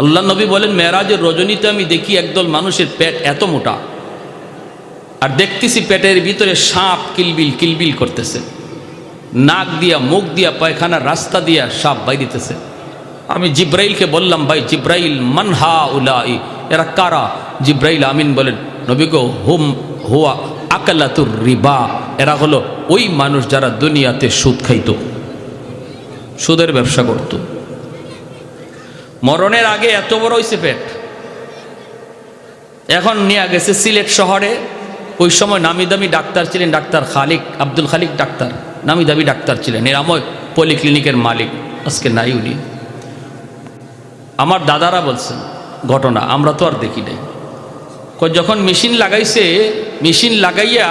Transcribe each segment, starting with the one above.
আল্লাহ নবী বলেন, মেরাজের রজনীতে আমি দেখি একদল মানুষের পেট এত মোটা, আর দেখতেছি পেটের ভিতরে সাপ কিলবিল কিলবিল করতেছে, নাক দিয়া মুখ দিয়া পায়খানার রাস্তা দিয়া সাপ বাইরিতেছে। আমি জিব্রাইলকে বললাম, ভাই জিব্রাইল, মানহা উলাই, এরা কারা? জিব্রাইল আমিন বলেন, নবী গো, হুম হুয়া আকালাতুর রিবা, এরা হলো ওই মানুষ যারা দুনিয়াতে সুদ খাইত, সুদের ব্যবসা করত। মরণের আগে এত বড় হয়েছে পেট, এখন নিয়ে গেছে সিলেট শহরে। ওই সময় নামি দামি ডাক্তার ছিলেন, ডাক্তার খালিক, আব্দুল খালিক ডাক্তার, নামি দামি ডাক্তার ছিলেন, নিরাময় পলিক্লিনিকের মালিক, আজকে নাই উনি। আমার দাদারা বলছেন ঘটনা, আমরা তো আর দেখি নাই। যখন মেশিন লাগাইছে, মেশিন লাগাইয়া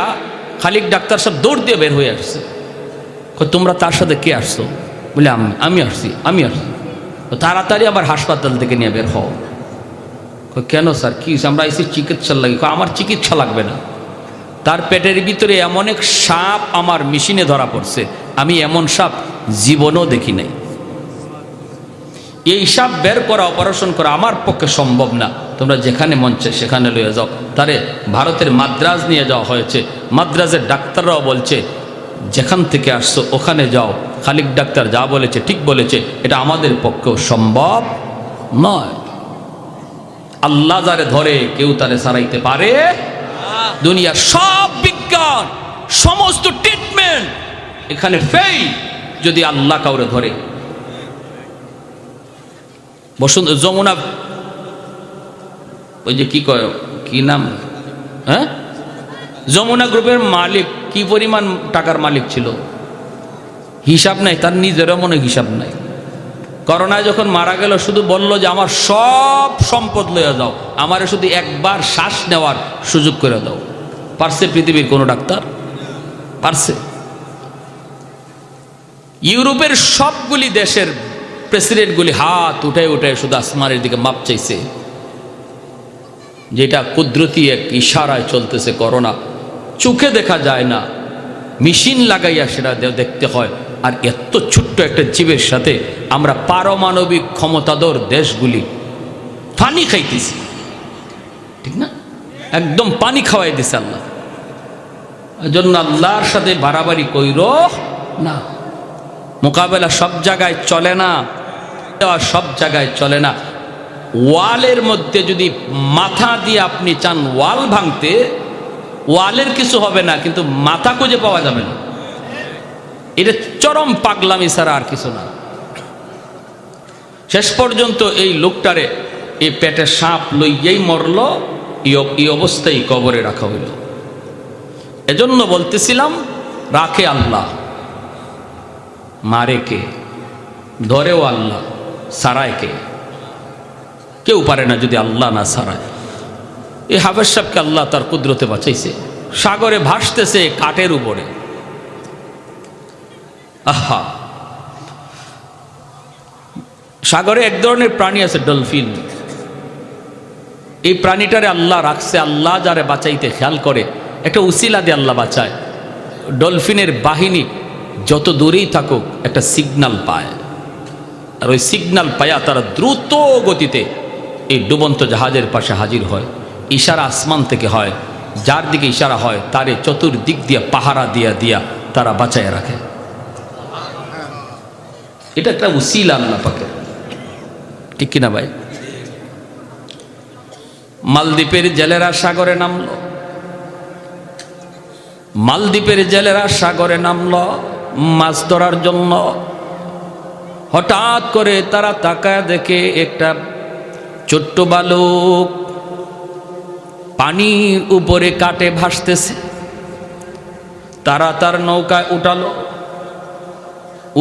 খালিক ডাক্তার সব দৌড় দিয়ে বের হয়ে আসছে। তোমরা তার সাথে কে আসছো? বলে আমি আসছি। তাড়াতাড়ি আবার হাসপাতাল থেকে নিয়ে বের হও। কেন স্যার, কি? আমরা এসে চিকিৎসা লাগি। আমার চিকিৎসা লাগবে না, তার পেটের ভিতরে এমন এক সাপ আমার মেশিনে ধরা পড়ছে, আমি এমন সাপ জীবনও দেখি নাই। এই সাপ বের করা, অপারেশন করা আমার পক্ষে সম্ভব না। তোমরা যেখানে মন চায় সেখানে লয়ে যাও। তারে ভারতের মাদ্রাজ নিয়ে যাওয়া হয়েছে। মাদ্রাজের ডাক্তাররাও বলছে, যেখান থেকে আসছো ওখানে যাও। খালিক ডাক্তার যা বলেছে ঠিক বলেছে, এটা আমাদের পক্ষেও সম্ভব নয়। আল্লাহ যারে ধরে কেউ তারে সারাইতে পারে। দুনিয়ার সব বিজ্ঞান, সমস্ত ট্রিটমেন্ট এখানে ফেল যদি আল্লাহ কাউরে ধরে। যমুনা, ওই যে কি কয়, কি নাম, হ্যাঁ, যমুনা গ্রুপের মালিক কি পরিমাণ টাকার মালিক ছিল, হিসাব নাই, তার নিজেরও মনে হিসাব নাই। করোনায় যখন মারা গেল শুধু বলল যে আমার সব সম্পদ লইয়া যাও, আমারে শুধু একবার শ্বাস নেওয়ার সুযোগ করে দাও। পারছে পৃথিবীর কোনো ডাক্তার? পারছে? ইউরোপের সবগুলি দেশের প্রেসিডেন্টগুলি হাত উঠে উঠে শুধু আসমানের দিকে মাপ চাইছে, যেটা কুদরতি এক ইশারায় চলতেছে। করোনা চোখে দেখা যায় না, মেশিন লাগাইয়া সেটা দেখতে হয়। আর এত ছোট্ট একটা জীবের সাথে আমরা পারমাণবিক ক্ষমতাধর দেশগুলি পানি খাইতেছি, ঠিক না? একদম পানি খাওয়াই দিছে আল্লাহ। এজন্য আল্লাহর সাথে বাড়াবাড়ি কইর না। মোকাবেলা সব জায়গায় চলে না, সব জায়গায় চলে না। ওয়ালের মধ্যে যদি মাথা দিয়ে আপনি চান ওয়াল ভাঙতে, ওয়ালের কিছু হবে না, কিন্তু মাথা খুঁজে পাওয়া যাবে না। এটা চরম পাগলামি ছাড়া আর কিছু না। শেষ পর্যন্ত এই লোকটারে এই পেটে সাপ লইয়াই মরল, এই অবস্থায় কবরে রাখা হইল। এজন্য বলতেছিলাম, রাখে আল্লাহ, মারে কে? ধরেও আল্লাহ, সারায় কে? কেউ পারে না যদি আল্লাহ না সারায়। এই হাফেজ সাহেবকে আল্লাহ তার কুদরতে বাঁচাইছে, সাগরে ভাসতেছে কাঠের উপরে। আহা, সাগরে এক ধরনের প্রাণী আছে ডলফিন। এই প্রাণীটারে আল্লাহ রাখছে, আল্লাহ যারে বাঁচাইতে খেয়াল করে একটা উসিলা দিয়ে আল্লাহ বাঁচায়। ডলফিনের বাহিনী যত দূরেই থাকুক একটা সিগন্যাল পায়, আর ওই সিগন্যাল পায়া তারা দ্রুত গতিতে এই ডুবন্ত জাহাজের পাশে হাজির হয়। ইশারা আসমান থেকে হয়, যার দিকে ইশারা হয় তারে চতুর্দিক দিয়া পাহারা দিয়া দিয়া তারা বাঁচায় রাখে। এটা একটা উসিলা আল্লাহ পাকের, ঠিক কিনা ভাই? মালদ্বীপের জেলেরা সাগরে নামল, মালদ্বীপের জেলেরা সাগরে নামল মাছ ধরার জন্য। হঠাৎ করে তারা তাকায় দেখে একটা ছোট্ট বালক পানির উপরে কাটে ভাসতেছে। তারা তার নৌকায় উঠালো,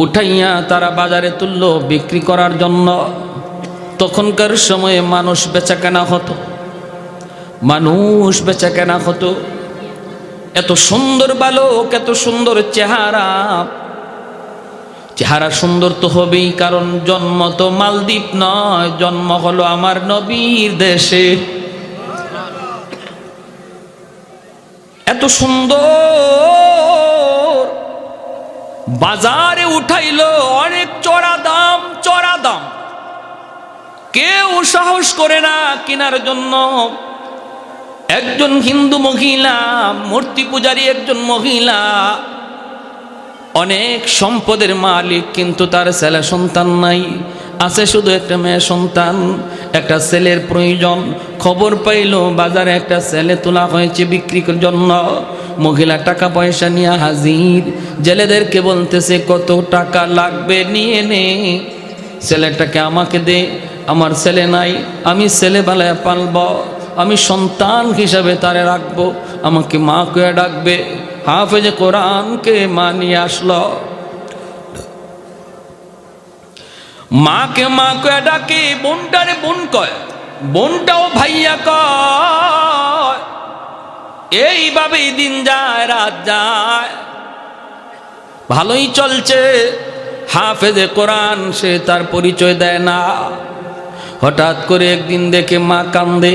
উঠাইয়া তারা বাজারে তুললো বিক্রি করার জন্য। তখনকার সময়ে মানুষ বেচাকেনা হতো, মানুষ বেচাকেনা হতো। এত সুন্দর বালক, এত সুন্দর চেহারা, চেহারা সুন্দর তো হবেই, কারণ জন্ম তো মালদ্বীপ নয়, জন্ম হলো আমার নবীর দেশে। এত সুন্দর বাজারে উঠাইলো, অনেক চড়া দাম, চড়া দাম। কেউ সাহস করে না কেনার জন্য। একজন হিন্দু মহিলা, মূর্তি পূজারী একজন মহিলা, অনেক সম্পদের মালিক, কিন্তু তার ছেলে সন্তান নাই, আছে শুধু একটা মেয়ে সন্তান। একটা ছেলের প্রয়োজন, খবর পাইল বাজারে একটা ছেলে তোলা হয়েছে বিক্রির জন্য। মহিলা টাকা পয়সা নিয়ে হাজির, জেলেদেরকে বলতেছে কত টাকা লাগবে নিয়ে নে, ছেলেটাকে আমাকে দে, আমার ছেলে নাই, আমি ছেলে বেলায় পালব, আমি সন্তান হিসাবে তারে রাখবো, আমাকে মা কয়ে ডাকবে। হাফেজে কোরআনকে মা নিয়ে আসলো, মাকে মা কয়ে ডাকে, বোনটারে বোন কয়, বোনটাও ভাইয়া কয়। এইভাবেই দিন যায়, রাত যায়, ভালোই চলছে। হাফেজে কোরআন সে তার পরিচয় দেয় না। হঠাৎ করে একদিন দেখে মা কান্দে।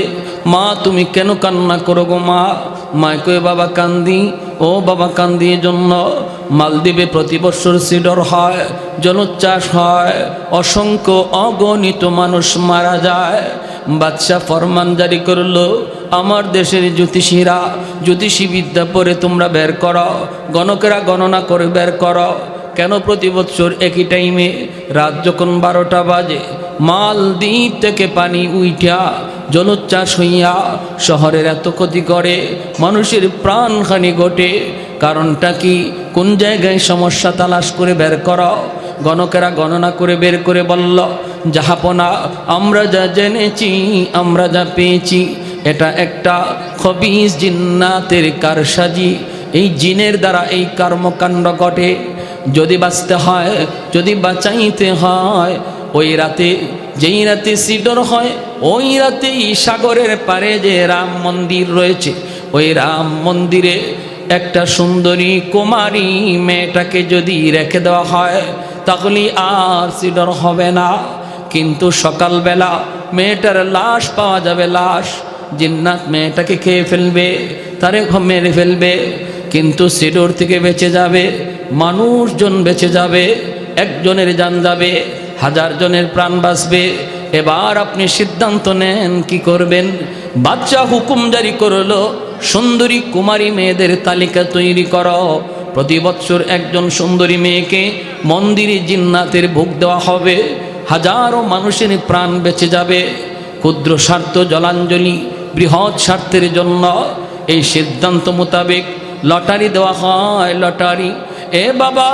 মা তুমি কেন কান্না করো গো মা? মা কয়ে বাবা কান্দি। ও বাবা কান্দি এজন্য, মালদ্বীপে প্রতি বছর সিডর হয়, জলোচ্ছ্বাস হয়, অসংখ্য অগণিত মানুষ মারা যায়। বাদশাহ ফরমান জারি করলো, আমার দেশের জ্যোতিষীরা জ্যোতিষী বিদ্যা পড়ে তোমরা বের করো, গণকেরা গণনা করে বের করো, কেন প্রতি বছর একই টাইমে রাত যখন 12টা বাজে মালদ্বীপ থেকে পানি উইঠা জলোচ্ছ্বাস হইয়া শহরের এত ক্ষতি করে, মানুষের প্রাণহানি ঘটে? কারণটা কি? কোন জায়গায় সমস্যা তালাশ করে বের করো। গণকেরা গণনা করে বের করে বলল, জাহাপনা আমরা যা জেনেছি, আমরা যা পেয়েছি, এটা একটা খবিস জিন্নাতের কারসাজি। এই জিনের দ্বারা এই কর্মকাণ্ড ঘটে। যদি বাঁচতে হয়, যদি বাঁচাইতে হয়, ওই রাতে, যেই রাতে সিডর হয়, ওই রাতেই সাগরের পারে যে রাম মন্দির রয়েছে, ওই রাম মন্দিরে একটা সুন্দরী কুমারী মেয়েটাকে যদি রেখে দেওয়া হয়, তাহলে আর সিডর হবে না। কিন্তু সকালবেলা মেয়েটার লাশ পাওয়া যাবে, লাশ। জিন্নাত মেয়েটাকে খেয়ে ফেলবে, তারে মেরে ফেলবে, কিন্তু সিডর থেকে বেঁচে যাবে, মানুষজন বেঁচে যাবে, একজনের জান যাবে, 1000 জনের প্রাণ বাঁচবে। এবার আপনি সিদ্ধান্ত নেন কি করবেন। বাদশাহ হুকুম জারি করলো, সুন্দরী কুমারী মেয়েদের তালিকা তৈরি করো। প্রতি বছর একজন সুন্দরী মেয়েকে মন্দিরে জিন্নাতের ভোগ দেওয়া হবে, হাজারো মানুষের প্রাণ বেঁচে যাবে। ক্ষুদ্র স্বার্থ জলাঞ্জলি বৃহৎ স্বার্থের জন্য এই সিদ্ধান্ত মোতাবেক লটারি দেওয়া হয়। লটারি, এ বাবা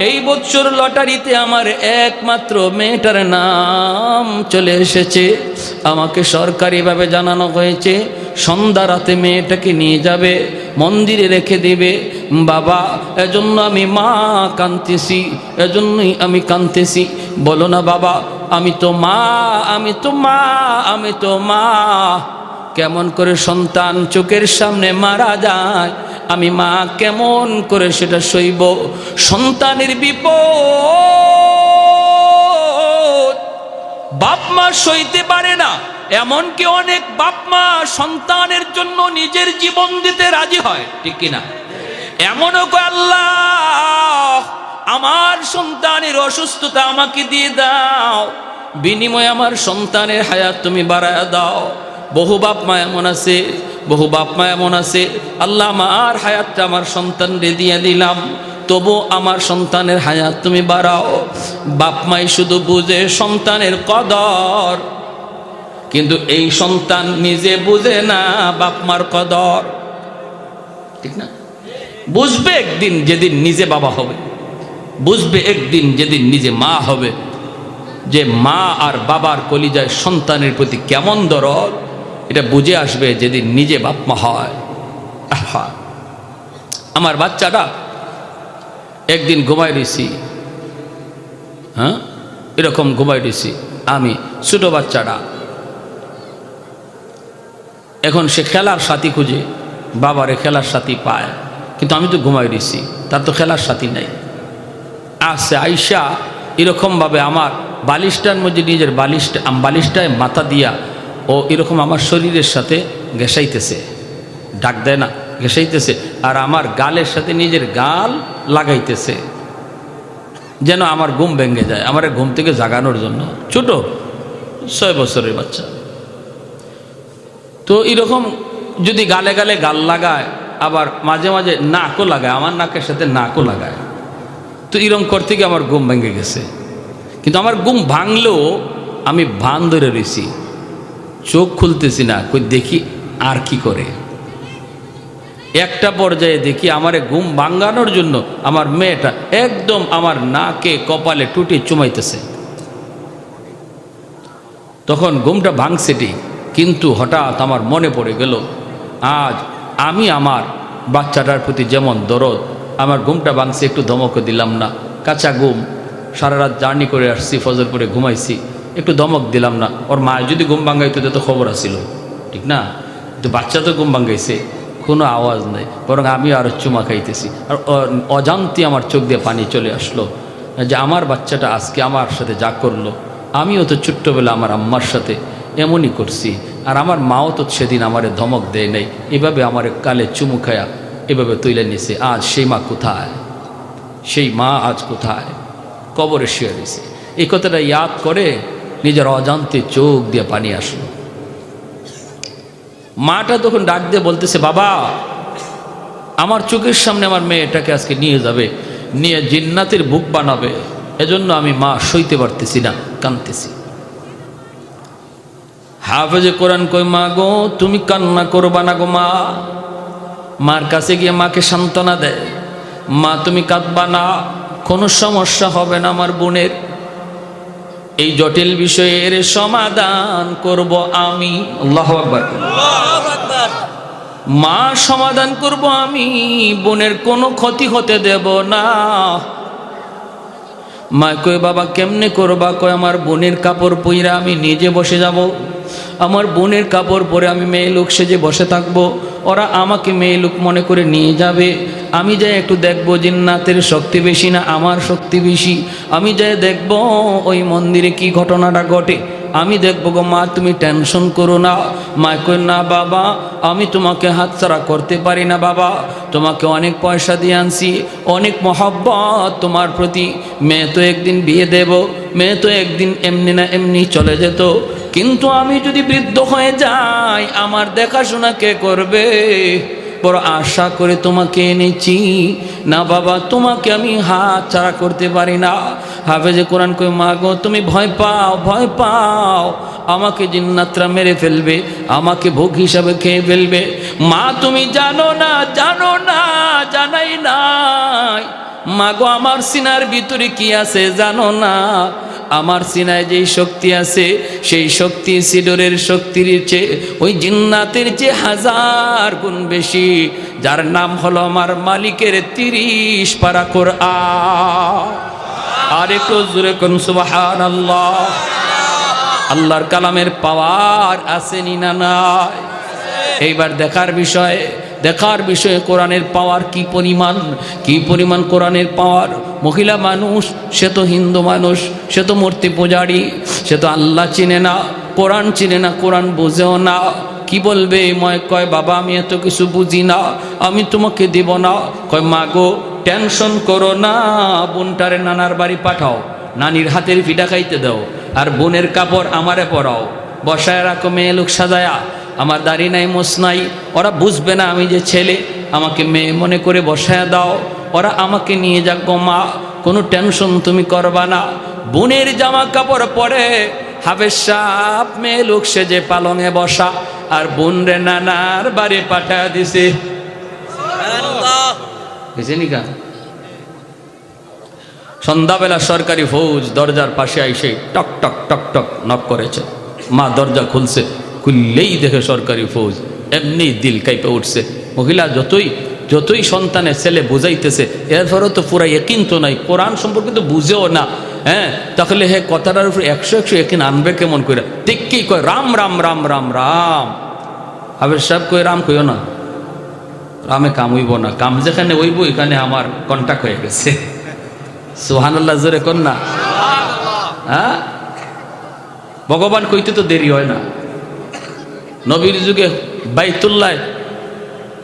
এই বছর লটারিতে আমার একমাত্র মেয়েটার নাম চলে এসেছে। আমাকে সরকারিভাবে জানানো হয়েছে সন্ধ্যা রাতে মেয়েটাকে নিয়ে যাবে, মন্দিরে রেখে দেবে। বাবা এজন্য আমি মা কাঁদতেছি, এজন্যই আমি কাঁদতেছি। বলো না বাবা, আমি তো মা, আমি তো মা, আমি তো মা। কেমন করে সন্তান চোখের সামনে মারা যায়, আমি মা কেমন করে সেটা সইব? সন্তানের বিপদ বাপ মা সইতে পারে না। এমনকি অনেক বাপ মা সন্তানের জন্য নিজের জীবন দিতে রাজি হয়, ঠিক কিনা? এমনও কয়, আল্লাহ আমার সন্তানের অসুস্থতা আমাকে দিয়ে দাও, বিনিময়ে আমার সন্তানের হায়াত তুমি বাড়ায় দাও। বহু বাপ মা এমন আছে, বহু বাপ মা এমন আছে, আল্লাহ আমার হায়াতটা আমার সন্তানরে দিয়ে দিলাম, তবু আমার সন্তানের হায়াত তুমি বাড়াও। বাপ মাই শুধু বুঝে সন্তানের কদর, কিন্তু এই সন্তান নিজে বুঝে না বাপ মার কদর, ঠিক না? বুঝবে একদিন যেদিন নিজে বাবা হবে, বুঝবে একদিন যেদিন নিজে মা হবে, যে মা আর বাবার কলিজায় সন্তানের প্রতি কেমন দরদ, এটা বুঝে আসবে যেদিন নিজে বাপ মা হয়। আমার বাচ্চাটা একদিন ঘুমাই দিছি, হ্যাঁ এরকম ঘুমাই দিছি আমি, ছোট বাচ্চাটা। এখন সে খেলার সাথী খুঁজে, বাবারে খেলার সাথী পায়, কিন্তু আমি তো ঘুমাই দিছি, তার তো খেলার সাথী নাই। আসছে আইসা এরকমভাবে আমার বালিশটার মধ্যে নিজের বালিশটায় মাথা দিয়া ও এরকম আমার শরীরের সাথে ঘেঁষাইতেছে, ডাক দেয় না, ঘেঁষাইতেছে, আর আমার গালের সাথে নিজের গাল লাগাইতেছে, যেন আমার ঘুম ভেঙে যায়, আমার ঘুম থেকে জাগানোর জন্য। ছোট 6 বছরের বাচ্চা। তো এরকম যদি গালে গালে গাল লাগায়, আবার মাঝে মাঝে নাকও লাগায়, আমার নাকের সাথে নাকও লাগায়, তো এরকম করতে গিয়ে আমার ঘুম ভেঙে গেছে। কিন্তু আমার ঘুম ভাঙলেও আমি ভান ধরে রয়েছি, চোখ খুলতেছি না, কই দেখি আর কি করে। একটা পর্যায়ে দেখি আমারে ঘুম ভাঙানোর জন্য আমার মেয়েটা একদম আমার নাকে কপালে টুটি চুমাইতেছে। তখন ঘুমটা ভাঙছে ঠিক, কিন্তু হঠাৎ আমার মনে পড়ে গেল আজ আমি আমার বাচ্চাটার প্রতি যেমন দরদ, আমার ঘুমটা ভাঙছে, একটু ধমকও দিলাম না। কাঁচা ঘুম, সারা রাত জার্নি করে আসছি, ফজর করে ঘুমাইছি, একটু ধমক দিলাম না। ওর মা যদি ঘুম ভাঙাইতো তো খবর আসিল, ঠিক না? কিন্তু বাচ্চা তো ঘুম ভাঙাইছে, কোনো আওয়াজ নেই, বরং আমি আরও চুমা খাইতেছি। আর অজান্তে আমার চোখ দিয়ে পানি চলে আসলো যে আমার বাচ্চাটা আজকে আমার সাথে যা করলো, আমিও তো ছোট্টবেলা আমার আম্মার সাথে এমনই করছি, আর আমার মাও তো সেদিন আমারে ধমক দেয় নাই, এভাবে আমার কালে চুমু খায়া এভাবে তুলে নিছে। আজ সেই মা কোথায়? সেই মা আজ কোথায়? কবরে শুয়ে রয়েছে। এই কথাটা ইয়াদ করে নিজের অজান্তে চোখ দিয়ে পানি আসলো। মাটা তখন ডাক দিয়ে বলতেছে, বাবা, আমার চোখের সামনে আমার মেয়েটাকে আজকে নিয়ে যাবে, নিয়ে জিন্নাতের বুক বানাবে, এজন্য আমি মা সইতে পারতেছি না, কাঁদতেছি। হাফেজে কোরআন কই, মা গো তুমি কান্না করবা না গো মা। মার কাছে গিয়ে মাকে সান্ত্বনা দেয়, মা তুমি কাঁদবা না, কোনো সমস্যা হবে না আমার বোনের, এই জটিল বিষয়ের সমাধান করব আমি। আল্লাহু আকবার। মা সমাধান করব আমি, বোনের কোনো ক্ষতি হতে দেব না। মা কই, বাবা কেমনে করবা? কয়, আমার বোনের কাপড় পইরা আমি নিজে বসে যাব, আমার বোনের কাপড় পরে আমি মেয়ে লোক সেজে বসে থাকবো, ওরা আমাকে মেয়ে লোক মনে করে নিয়ে যাবে, আমি যাই একটু দেখবো জিন্নাতের শক্তি বেশি না আমার শক্তি বেশি, আমি যাই দেখবো ওই মন্দিরে কি ঘটনাটা ঘটে, আমি দেখবো গো মা, তুমি টেনশন করো না। মা কই, না বাবা, আমি তোমাকে হাতছাড়া করতে পারি না বাবা, তোমাকে অনেক পয়সা দিয়ে আনছি, অনেক মহব্বত তোমার প্রতি, মেয়ে তো একদিন বিয়ে দেব, মেয়ে তো একদিন এমনি না এমনি চলে যেত, কিন্তু আমি যদি বৃদ্ধ হয়ে যাই আমার দেখাশোনা কে করবে? বড় আশা করে তোমাকে এনেছি, না বাবা তোমাকে আমি হাত ছাড়া করতে পারি না। হাফেজে কোরআন কই, মা গো তুমি ভয় পাও, ভয় পাও, আমাকে জিন্নাতরা মেরে ফেলবে, আমাকে ভোগ হিসাবে খেয়ে ফেলবে। মা তুমি জানো না, জানো না, জানাই নাই, মা গো আমার সিনার ভিতরে কি আছে জানো না? আমার সিনায় যেই শক্তি আছে সেই শক্তি সিডরের শক্তির চেয়ে, ওই জিন্নাতের চেয়ে 1000 গুণ বেশি, যার নাম হলো আমার মালিকের 30 পারা কোরআন। আর একটু জোরে কোন সুবহানাল্লাহ। আল্লাহর কালামের পাওয়ার আছে না নাই? এইবার দেখার বিষয়ে কোরআনের পাওয়ার কি পরিমাণ কোরআনের পাওয়ার। মহিলা মানুষ, সে তো হিন্দু মানুষ, সে তো মূর্তি পূজারী, সে তো আল্লাহ চিনে না, কোরআন চিনে না, কোরআন বুঝেও না, কি বলবে? ময় কয়, বাবা আমি এত কিছু বুঝি না, আমি তোমাকে দিব না। কয়, মা গো টেনশন করো না, বোনটারে নানার বাড়ি পাঠাও, নানির হাতের পিঠা খাইতে দাও, আর বোনের কাপড় আমারে পরাও, বসায় রাখো মেয়ে লোক সাজায়া, আমার দাড়ি নাই মোছ নাই, ওরা বুঝবে না আমি যে ছেলে, আমাকে মেয়ে মনে করে বসায় দাও, ওরা আমাকে নিয়ে যাক গো মা, কোনো টেনশন তুমি করবা না। বোনের জামা কাপড় পরে হাফেজ সাহেব মেয়ে লোক সেজে পালঙে বসা, আর বোন রে নানার বাড়ি পাঠায় দিছে। সন্ধ্যাবেলা সরকারি ফৌজ দরজার পাশে আইসে টক টক টক টক নক করেছে। মা দরজা খুলছে, খুললেই দেখে সরকারি ফৌজ, এমনি দিল কাইপে উঠছে। মহিলা যতই সন্তানের ছেলে বুঝাইতেছে, এরপরও তো পুরা একিন তো নাই, কোরআন সম্পর্কে তো বুঝেও না। হ্যাঁ, তাহলে হে কথাটার উপর 100 একিন আনবে কেমন করে? দেখকেই কয় রাম রাম রাম রাম রাম। হাফেজ সাহেব কই, রাম কইও না, রামে কাম হইব না, কাম যেখানে হইব এখানে আমার কন্টাক্ট হয়ে গেছে। সুবহানাল্লাহ জোরে কর না। হ্যাঁ, ভগবান কইতে তো দেরি হয় না। নবীর যুগে বাইতুল্লাহ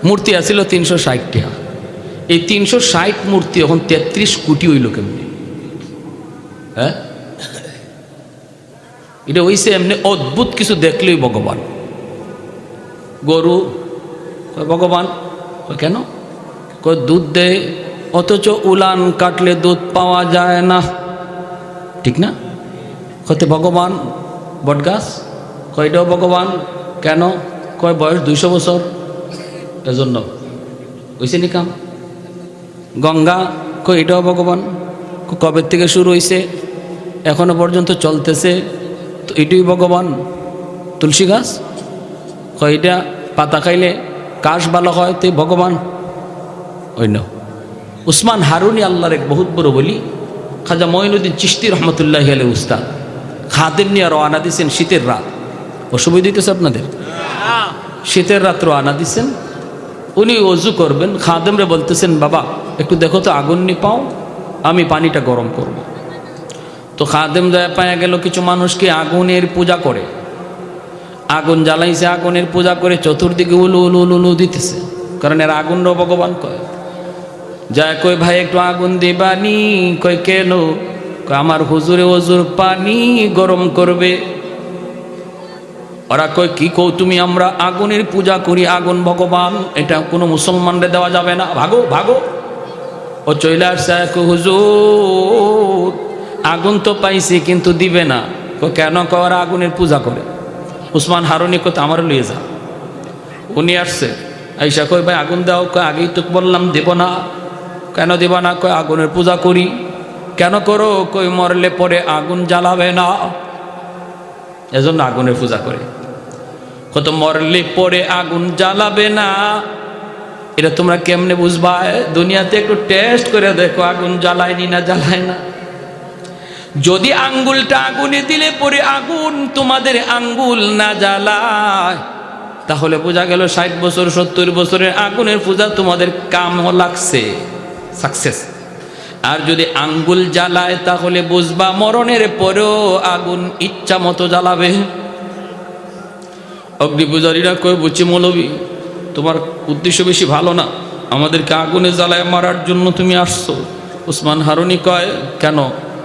মূর্তি আছিল 360টা, এই 360 মূর্তি এখন 33 কোটি হইল কেমনি? হ্যাঁ, এটা হইছে এমনি অদ্ভুত কিছু দেখলেই ভগবান। গরু ভগবান কেন দুধ দেয়, অথচ উলান কাটলে দুধ পাওয়া যায় না, ঠিক না? কত ভগবান। বটগাছ কয়টাও ভগবান কেন? কয় বয়স 200 বছর, এজন্য হয়েছে নি কাম। গঙ্গা কয় এটাও ভগবান, কবে থেকে শুরু হয়েছে এখনো পর্যন্ত চলতেছে, তো এটাই ভগবান। তুলসী গাছ কয় এটা পাতা খাইলে কাশ ভালো হয়, তো ভগবান। অন্য উসমান হারুনি আল্লাহর এক বহুত বড় বলি, খাজা মঈনুদ্দিন চিশতি রহমতুল্লাহ আলাইহি উস্তাদ খাদেম নিয়ে রওনা দিয়েছেন শীতের রাত। অসুবিধা দিতেছে আপনাদের? শীতের রাত রওনা দিচ্ছেন, উনি অজু করবেন, খাদেমরে বলতেছেন বাবা একটু দেখো তো আগুন নি পাও, আমি পানিটা গরম করব। তো খাদেম যায় পায়া গেল কিছু মানুষকে আগুনের পূজা করে, আগুন জ্বালাইছে, আগুনের পূজা করে চতুর্দিকে উলু উলু উলু উলু দিতেছে, কারণ এর আগুনও ভগবান কয়। যায় কই ভাই একটু আগুন দিবানি? কই কেন? আমার হুজুরে ওজুর পানি গরম করবে। ওরা কই কি কও তুমি? আমরা আগুনের পূজা করি, আগুন ভগবান, এটা কোনো মুসলমানরে দেওয়া যাবে না, ভাগো ভাগো। ও চলে আসছে, হুজুর আগুন তো পাইছি কিন্তু দিবে না। কেন? ওরা আগুনের পূজা করে। উসমান হারুনি কত আমার লিয়ে যা। উনি আসছে, আইসা কই ভাই আগুন দাও। কয় আগেই তো বললাম দেব না। কেন দেব না? কয় আগুনের পূজা করি। কেন করো? কই মরলে পরে আগুন জ্বালাবে না, এজন্য আগুনের পূজা করে। কত মরলে পরে আগুন জ্বালাবে না, এটা তোমরা কেমনে বুঝবা? দুনিয়াতে একটু টেস্ট করে দেখো আগুন জ্বালায়নি না জ্বালায় না। যদি আঙ্গুলটা আগুনে দিলে পরে আগুন তোমাদের আঙ্গুল না জ্বালায়, তাহলে বোঝা গেল 60 বছর 70 বছরের আগুনের পূজা তোমাদের কাম লাগছে, সাকসেস। আর যদি আঙ্গুল জ্বালায় তাহলে বুঝবা মরণের পরেও আগুন ইচ্ছা মতো জ্বালাবে। অগ্নি পূজারীরা কই বুঝছি মৌলবী তোমার উদ্দেশ্য বেশি ভালো না, আমাদেরকে আগুনে জ্বালায় মারার জন্য তুমি আসছো। উসমান হারুনি কয় কেন?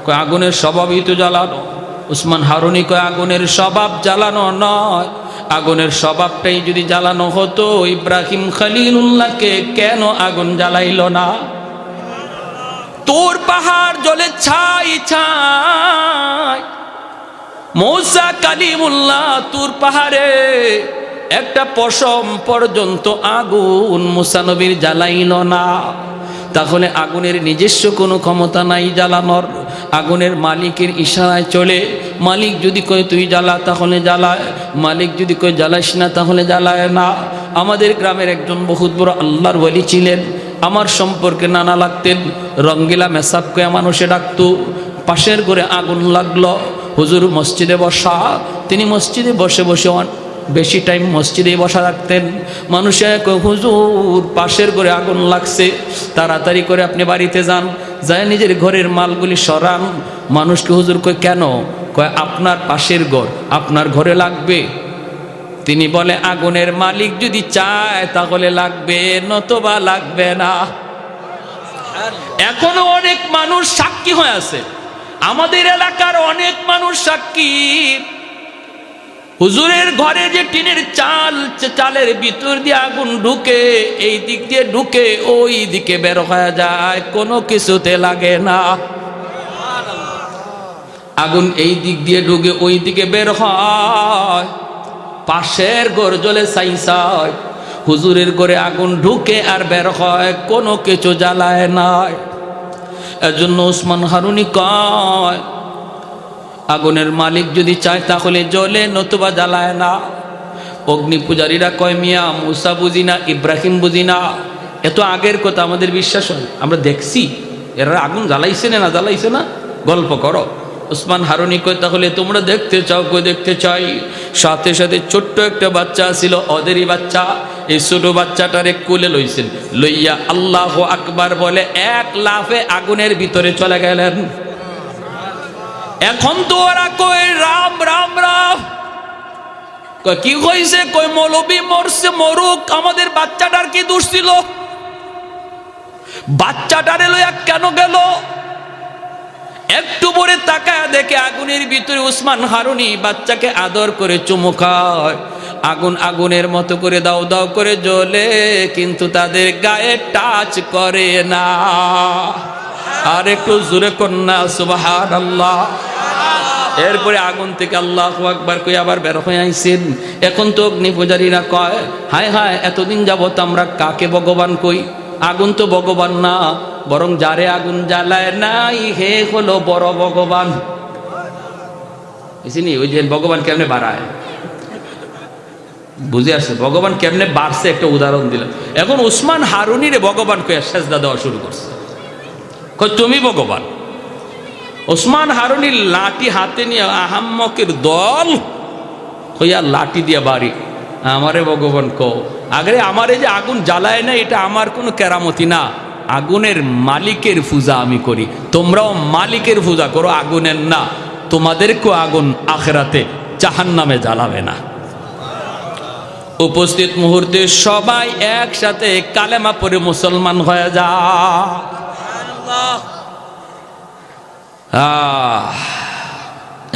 কয় আগুনের স্বভাবই তো জ্বালানো। উসমান হারুনি কয় আগুনের স্বভাব জ্বালানো নয়, আগুনের স্বভাবটাই যদি জ্বালানো হতো ইব্রাহিম খলিলুল্লাহকে কেন আগুন জ্বালাইল না? তোর পাহাড় জ্বলে ছাই ছাই, মূসা কালিমুল্লাহ তুর পাহাড়ে একটা পশম পর্যন্ত আগুন মূসা নবীর জ্বালাইল না। তাহলে আগুনের নিজস্ব কোনো ক্ষমতা নাই জ্বালানোর, আগুনের মালিকের ইশারায় চলে। মালিক যদি কয় তুই জ্বালা তাহলে জ্বালায়, মালিক যদি কয় জ্বালাইস না তাহলে জ্বালায় না। আমাদের গ্রামের একজন বহুত বড় আল্লাহর ওয়ালি ছিলেন, আমার সম্পর্কে নানা লাগতেন, রঙ্গিলা মেসাবকে মানুষে ডাকতো। পাশের ঘরে আগুন লাগলো, হুজুর মসজিদে বসা, তিনি মসজিদে বসে বসে বেশি টাইম মসজিদে বসা রাখতেন। মানুষে কয় হুজুর পাশের ঘরে আগুন লাগছে, তাড়াতাড়ি করে আপনি বাড়িতে যান, যায় নিজের ঘরের মালগুলি সরান। মানুষকে হুজুর কয় কেন? কয় আপনার পাশের ঘর আপনার ঘরে লাগবে। তিনি বলে আগুনের মালিক যদি চায় তাহলে লাগবে, নতবা লাগবে না। এখনো অনেক মানুষ সাক্ষী হয়ে আছে, আমাদের এলাকার অনেক মানুষ সাক্ষী। হুজুরের ঘরে যে টিনের চাল, চালের ভিতর দিয়ে আগুন ঢুকে, এই দিক দিয়ে ঢুকে ওই দিকে বের হয়ে যায়, কোনো কিছুতে লাগে না। আগুন এই দিক দিয়ে ঢুকে ওই দিকে বের হয়, পাশের ঘর জ্বলে ছাই। হুজুরের ঘরে আগুন ঢুকে আর বের হয়, কোনো কিছু জ্বালায় নাই। এজন্য উসমান হারুনি কয় আগুনের মালিক যদি চায় তাহলে জ্বলে, নতুবা জ্বালায় না। অগ্নি পূজারীরা কয় মিয়া মুসা বুঝি না, ইব্রাহিম বুঝি না, এত আগের কথা আমাদের বিশ্বাস হয়, আমরা দেখছি এরা আগুন জ্বালাইছে না জ্বালাইছে না, গল্প করো। উসমান হারুনি কয় তাহলে তোমরা দেখতে চাও? কই দেখতে চাই। সাথে সাথে ছোট্ট একটা বাচ্চা ছিল, ওদেরই বাচ্চা, এই ছোট বাচ্চাটারে কোলে লইছেন, লইয়া আল্লাহু আকবার বলে এক লাফে আগুনের ভিতরে চলে গেলেন। এখন তো ওরা কই রাম রাম রাম, কয় কি হয়েছে? কই মৌলবী মরছে, মরুক, আমাদের বাচ্চাটার কি দোষ ছিল? বাচ্চাটারে লইয়া কেন গেল? একটু পরে তাকায় দেখে আগুনের ভিতরে উসমান হারুনি বাচ্চাকে আদর করে চুমু খায়। আগুন আগুনের মতো করে দাও দাও করে জ্বলে, কিন্তু তাদের গায়ে টাচ করে না। আর একটু জোরে কন্যা সুবহানাল্লাহ। এরপরে আগুন থেকে আল্লাহু আকবার কই আবার বের হয়ে আইছেন। এখন তো অগ্নি পূজারীরা কয়, হায় হায়, এতদিন যাবত আমরা কাকে ভগবান কই? আগুন তো ভগবান না, বরং যারে আগুন জ্বালায় নাই হে হলো বড় ভগবান। বুঝিনি? ওই যে ভগবান কেমনে বাড়ায়, বুঝে আসছে ভগবান কেমনে বাড়ছে, একটা উদাহরণ দিলাম। এখন উসমান হারুনিরে ভগবান কইয়া সেজদা দেওয়া শুরু করছে, কই তুমি ভগবান। ওসমান হারুনি লাঠি হাতে নিয়ে আহাম্মকের দল হইয়া লাঠি দিয়া বাড়ি, আমারে ভগবান কও। আগে আমারে যে আগুন জ্বালায় না, এটা আমার কোনো কেরামতি না, আগুনের মালিকের পূজা আমি করি। তোমরাও মালিকের পূজা করো, আগুনের না। তোমাদেরকেও আগুন আখেরাতে জাহান্নামে জ্বালাবে না। উপস্থিত মুহূর্তে সবাই একসাথে কালেমা পড়ে মুসলমান হয়ে যা।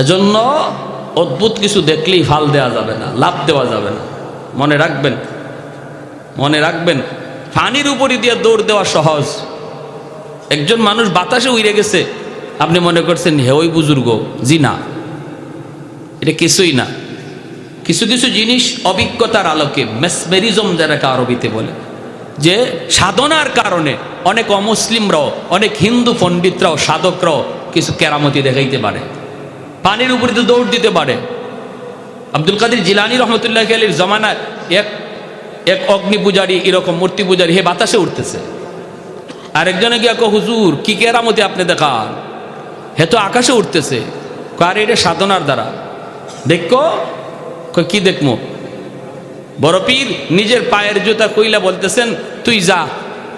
এজন্য অদ্ভুত কিছু দেখলেই ফাল দেওয়া যাবে না, লাভ দেওয়া যাবে না। মনে রাখবেন, মনে রাখবেন, পানির উপরই দিয়ে দৌড় দেওয়া সহজ। একজন মানুষ বাতাসে উড়ে গেছে, আপনি মনে করছেন হে ওই বুজুর্গ, জি না, এটা কিছুই না। কিছু কিছু জিনিস অভিজ্ঞতার আলোকে, মেসমেরিজম যারা আরবিতে বলে, যে সাধনার কারণে অনেক অমুসলিমরাও, অনেক হিন্দু পণ্ডিতরাও, সাধকরাও কিছু কেরামতি দেখাইতে পারে, পানির উপরে তো দৌড় দিতে পারে। আব্দুল কাদের জিলানী রহমতুল্লাহ আলাইহির জমানায় এক অগ্নি পূজারী, এরকম মূর্তি পূজারী, হে বাতাসে উঠতেছে। আরেকজনে গিয়া কো হুজুর কি কেরামতি আপনি দেখান, হে তো আকাশে উঠতেছে। কার এটা সাধনার দ্বারা দেখো, কি দেখমো? বড় পীর নিজের পায়ের জুতা কইলা বলতেছেন, তুই যা,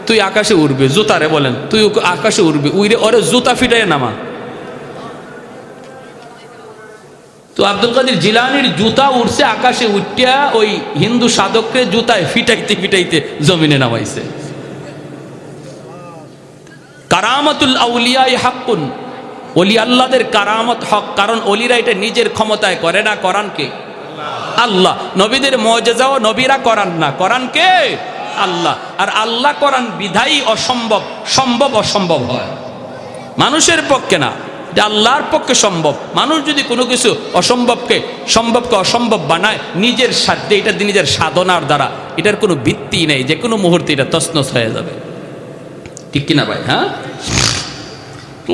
তুই আকাশে উড়বে। জুতারে বলেন তুই আকাশে উড়বে, উইরে ওরে জুতা ফিটাই নামা। তো আব্দুল কাদের জিলানির জুতা উঠছে আকাশে, উঠিয়া ওই হিন্দু সাধককে জুতায় ফিটাইতে ফিটাইতে জমিনে নামাইছে। কারামাতুল আউলিয়া হাক্কুন, ওলি আল্লাহদের কারামত হক, কারণ ওলিরা এটা নিজের ক্ষমতায় করে না, করান কে? আল্লাহ। নবীদের মুজিজাও নবীরা করান না, করান কে? আল্লাহ। আর আল্লাহ করান বিধায়ী অসম্ভব সম্ভব অসম্ভব হয়, মানুষের পক্ষে না, যে আল্লাহর পক্ষে সম্ভব। মানুষ যদি কোনো কিছু অসম্ভবকে সম্ভবকে অসম্ভব বানায় নিজের সাধ্যে, এটা নিজের সাধনার দ্বারা, এটার কোনো ভিত্তি নেই, যে কোনো মুহূর্তে এটা তছনছ হয়ে যাবে। ঠিক কিনা ভাই? হ্যাঁ,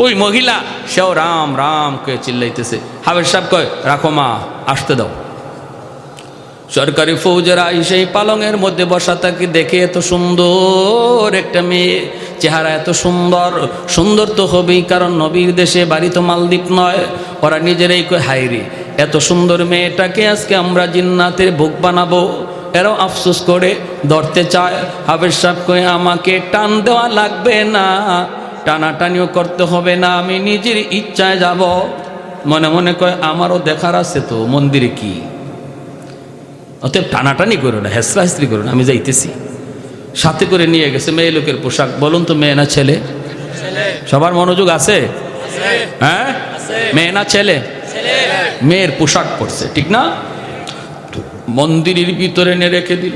ওই মহিলা সেও রাম রাম কে চিল্লাইতেছে। হাবের সাহেব কয় রাখো মা, আসতে দাও। সরকারি ফৌজেরা সেই পালংয়ের মধ্যে বসা তাকে দেখে, এত সুন্দর একটা মেয়ে, চেহারা এত সুন্দর, সুন্দর তো হবেই, কারণ নবীর দেশে, বাড়ি তো মালদ্বীপ নয়। ওরা নিজেরাই কয় হায়রে, এত সুন্দর মেয়েটাকে আজকে আমরা জিন্নাতের ভোগ বানাবো। এরাও আফসোস করে ধরতে চায়। হাবের সাহেব কয় আমাকে টান দেওয়া লাগবে না, টানাটানিও করতে হবে না, আমি নিজের ইচ্ছায় যাব। মনে মনে কয় আমারও দেখার আছে তো মন্দিরে কি, অতএব টানাটানি করো না, হেসরা হেসরি করো না, আমি যাইতেছি। সাথে করে নিয়ে গেছে মেয়ে লোকের পোশাক। বলুন তো মেয়ে না ছেলে? সবার মনোযোগ আছে? হ্যাঁ, মেয়ে না ছেলে? মেয়ের পোশাক পরছে, ঠিক না? মন্দিরের ভিতরে এনে রেখে দিল।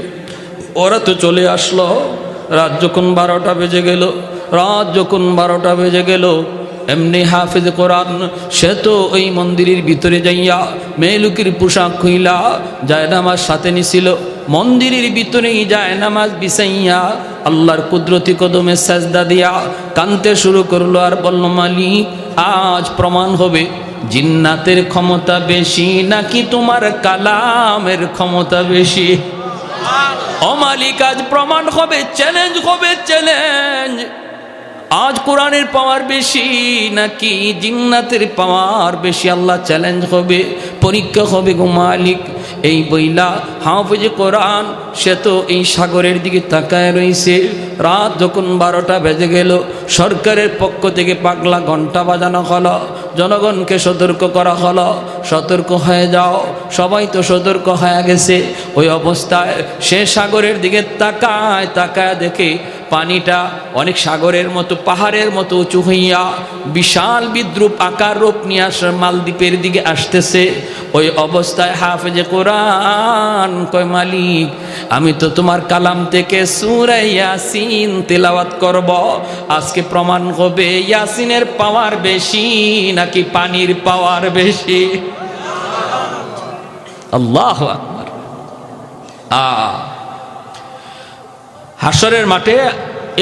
ওরা তো চলে আসলো। রাত যখন 12টা বেজে গেল, রাত যখন 12টা বেজে গেল, এমনি হাফেজ কোরআন সে তো ওই মন্দিরের ভিতরে যাইয়া মেয়েলুকির পোশাক খুইলা জায়নামাজ সাথে নিছিল। মন্দিরের ভিতরেই জায়নামাজ বিছাইয়া আল্লাহর কুদরতি কদমে সাজদা দিয়া কানতে শুরু করলো, আর বলল মালিক আজ প্রমাণ হবে জিন্নাতের ক্ষমতা বেশি নাকি তোমার কালামের ক্ষমতা বেশি। ও মালিক আজ প্রমাণ হবে, চ্যালেঞ্জ হবে, চ্যালেঞ্জ। আজ কোরআনের পাওয়ার বেশি নাকি জিন্নাতের পাওয়ার বেশি? আল্লাহ চ্যালেঞ্জ হবে, পরীক্ষা হবে গো মালিক। এই বইলা হাফেজ কোরআন সে তো এই সাগরের দিকে তাকায় রয়েছে। রাত যখন 12টা বেজে গেল, সরকারের পক্ষ থেকে পাগলা ঘন্টা বাজানো হলো, জনগণকে সতর্ক করা হলো, সতর্ক হয়ে যাও। সবাই তো সতর্ক হয়ে গেছে। ওই অবস্থায় সে সাগরের দিকে তাকায়, তাকায় দেখে পানিটা অনেক সাগরের মতো পাহাড়ের মতো উঁচু হইয়া বিশাল বিদ্রুপ আকার রূপ নিয়ে মালদ্বীপের দিকে আসতেছে। ওই অবস্থায় হাফেজে কোরআন কয়, মালিক আমি তো তোমার কালাম থেকে সূরা ইয়াসিন তেলাওয়াত করব, আজকে প্রমাণ হবে ইয়াসিনের পাওয়ার বেশি নাকি পানির পাওয়ার বেশি। আল্লাহু আকবার। হাশরের মাঠে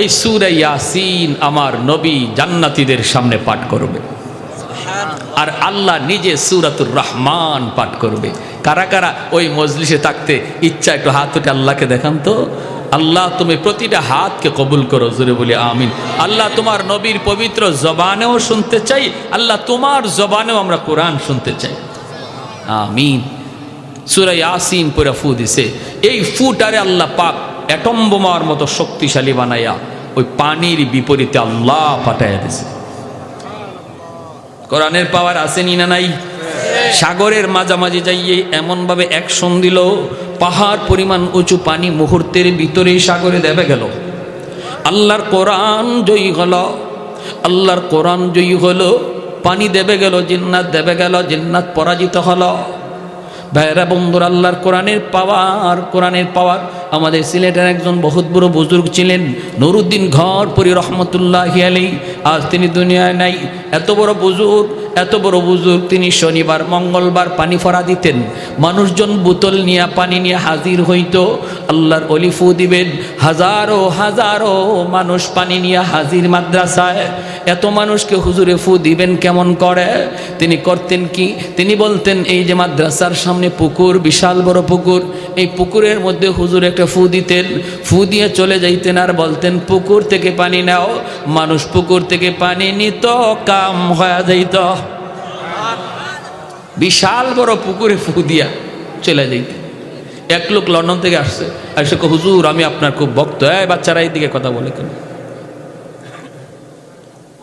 এই সূরা ইয়াসিন আমার নবী জান্নাতীদের সামনে পাঠ করবে, আর আল্লাহ নিজে সূরাতুর রহমান পাঠ করবে। কারা কারা ওই মজলিসে থাকতে ইচ্ছা একটু হাত উঠে আল্লাহকে দেখান তো। আল্লাহ তুমি প্রতিটা হাতকে কবুল করো, জোরে বলি আমিন। আল্লাহ তোমার নবীর পবিত্র জবানেও শুনতে চাই, আল্লাহ তোমার জবানেও আমরা কোরআন শুনতে চাই, আমিন। সূরা ইয়াসিন পড়ে ফু দিছে, এই ফুটারে আল্লাহ পাক অ্যাটম বোমার মতো শক্তিশালী বানাইয়া ওই পানির বিপরীতে আল্লাহ পাঠাইয়া দিছে। কোরআনের পাওয়ার আসেনি না নাই? সাগরের মাঝামাঝি যাইয়ে এমনভাবে অ্যাকশন দিল, পাহাড় পরিমাণ উঁচু পানি মুহূর্তের ভিতরেই সাগরে দেবে গেল। আল্লাহর কোরআন জয়ী হলো, আল্লাহর কোরআন জয়ী হলো, পানি দেবে গেল, জিন্নাত দেবে গেল, জিন্নাত পরাজিত হলো। ভাইরা বন্ধুরা, আল্লাহর কোরআনের পাওয়ার, কোরআনের পাওয়ার। আমাদের সিলেটের একজন বহুত বড় বুজুর্গ ছিলেন, নুরুদ্দিন ঘরপুরি রহমতুল্লাহি আলাইহি, আজ তিনি দুনিয়ায় নাই। এত বড় বুজুর্গ, এত বড় বুজুর্গ, তিনি শনিবার মঙ্গলবার পানি ফরা দিতেন। মানুষজন বোতল নিয়ে পানি নিয়ে হাজির হইতো, আল্লাহর ওলি ফু দিবেন, হাজারো হাজারো মানুষ পানি নিয়ে হাজির মাদ্রাসায়। এত মানুষকে হুজুরে ফু দিবেন কেমন করে? তিনি করতেন কি? তিনি বলতেন, এই যে মাদ্রাসার সামনে পুকুর, বিশাল বড় পুকুর, এই পুকুরের মধ্যে হুজুর একটা ফু দিতেন, ফু দিয়ে চলে যাইতেন আর বলতেন পুকুর থেকে পানি নাও। মানুষ পুকুর থেকে পানি নিত, কাম হয়ে যাইত। বিশাল বড় পুকুরে ফু দিয়া চলে যাইতেন। এক লোক লন্ডন থেকে আসছে, এসে হুজুর আমি আপনার খুব ভক্ত। এই বাচ্চারা এইদিকে কথা বলে কেন?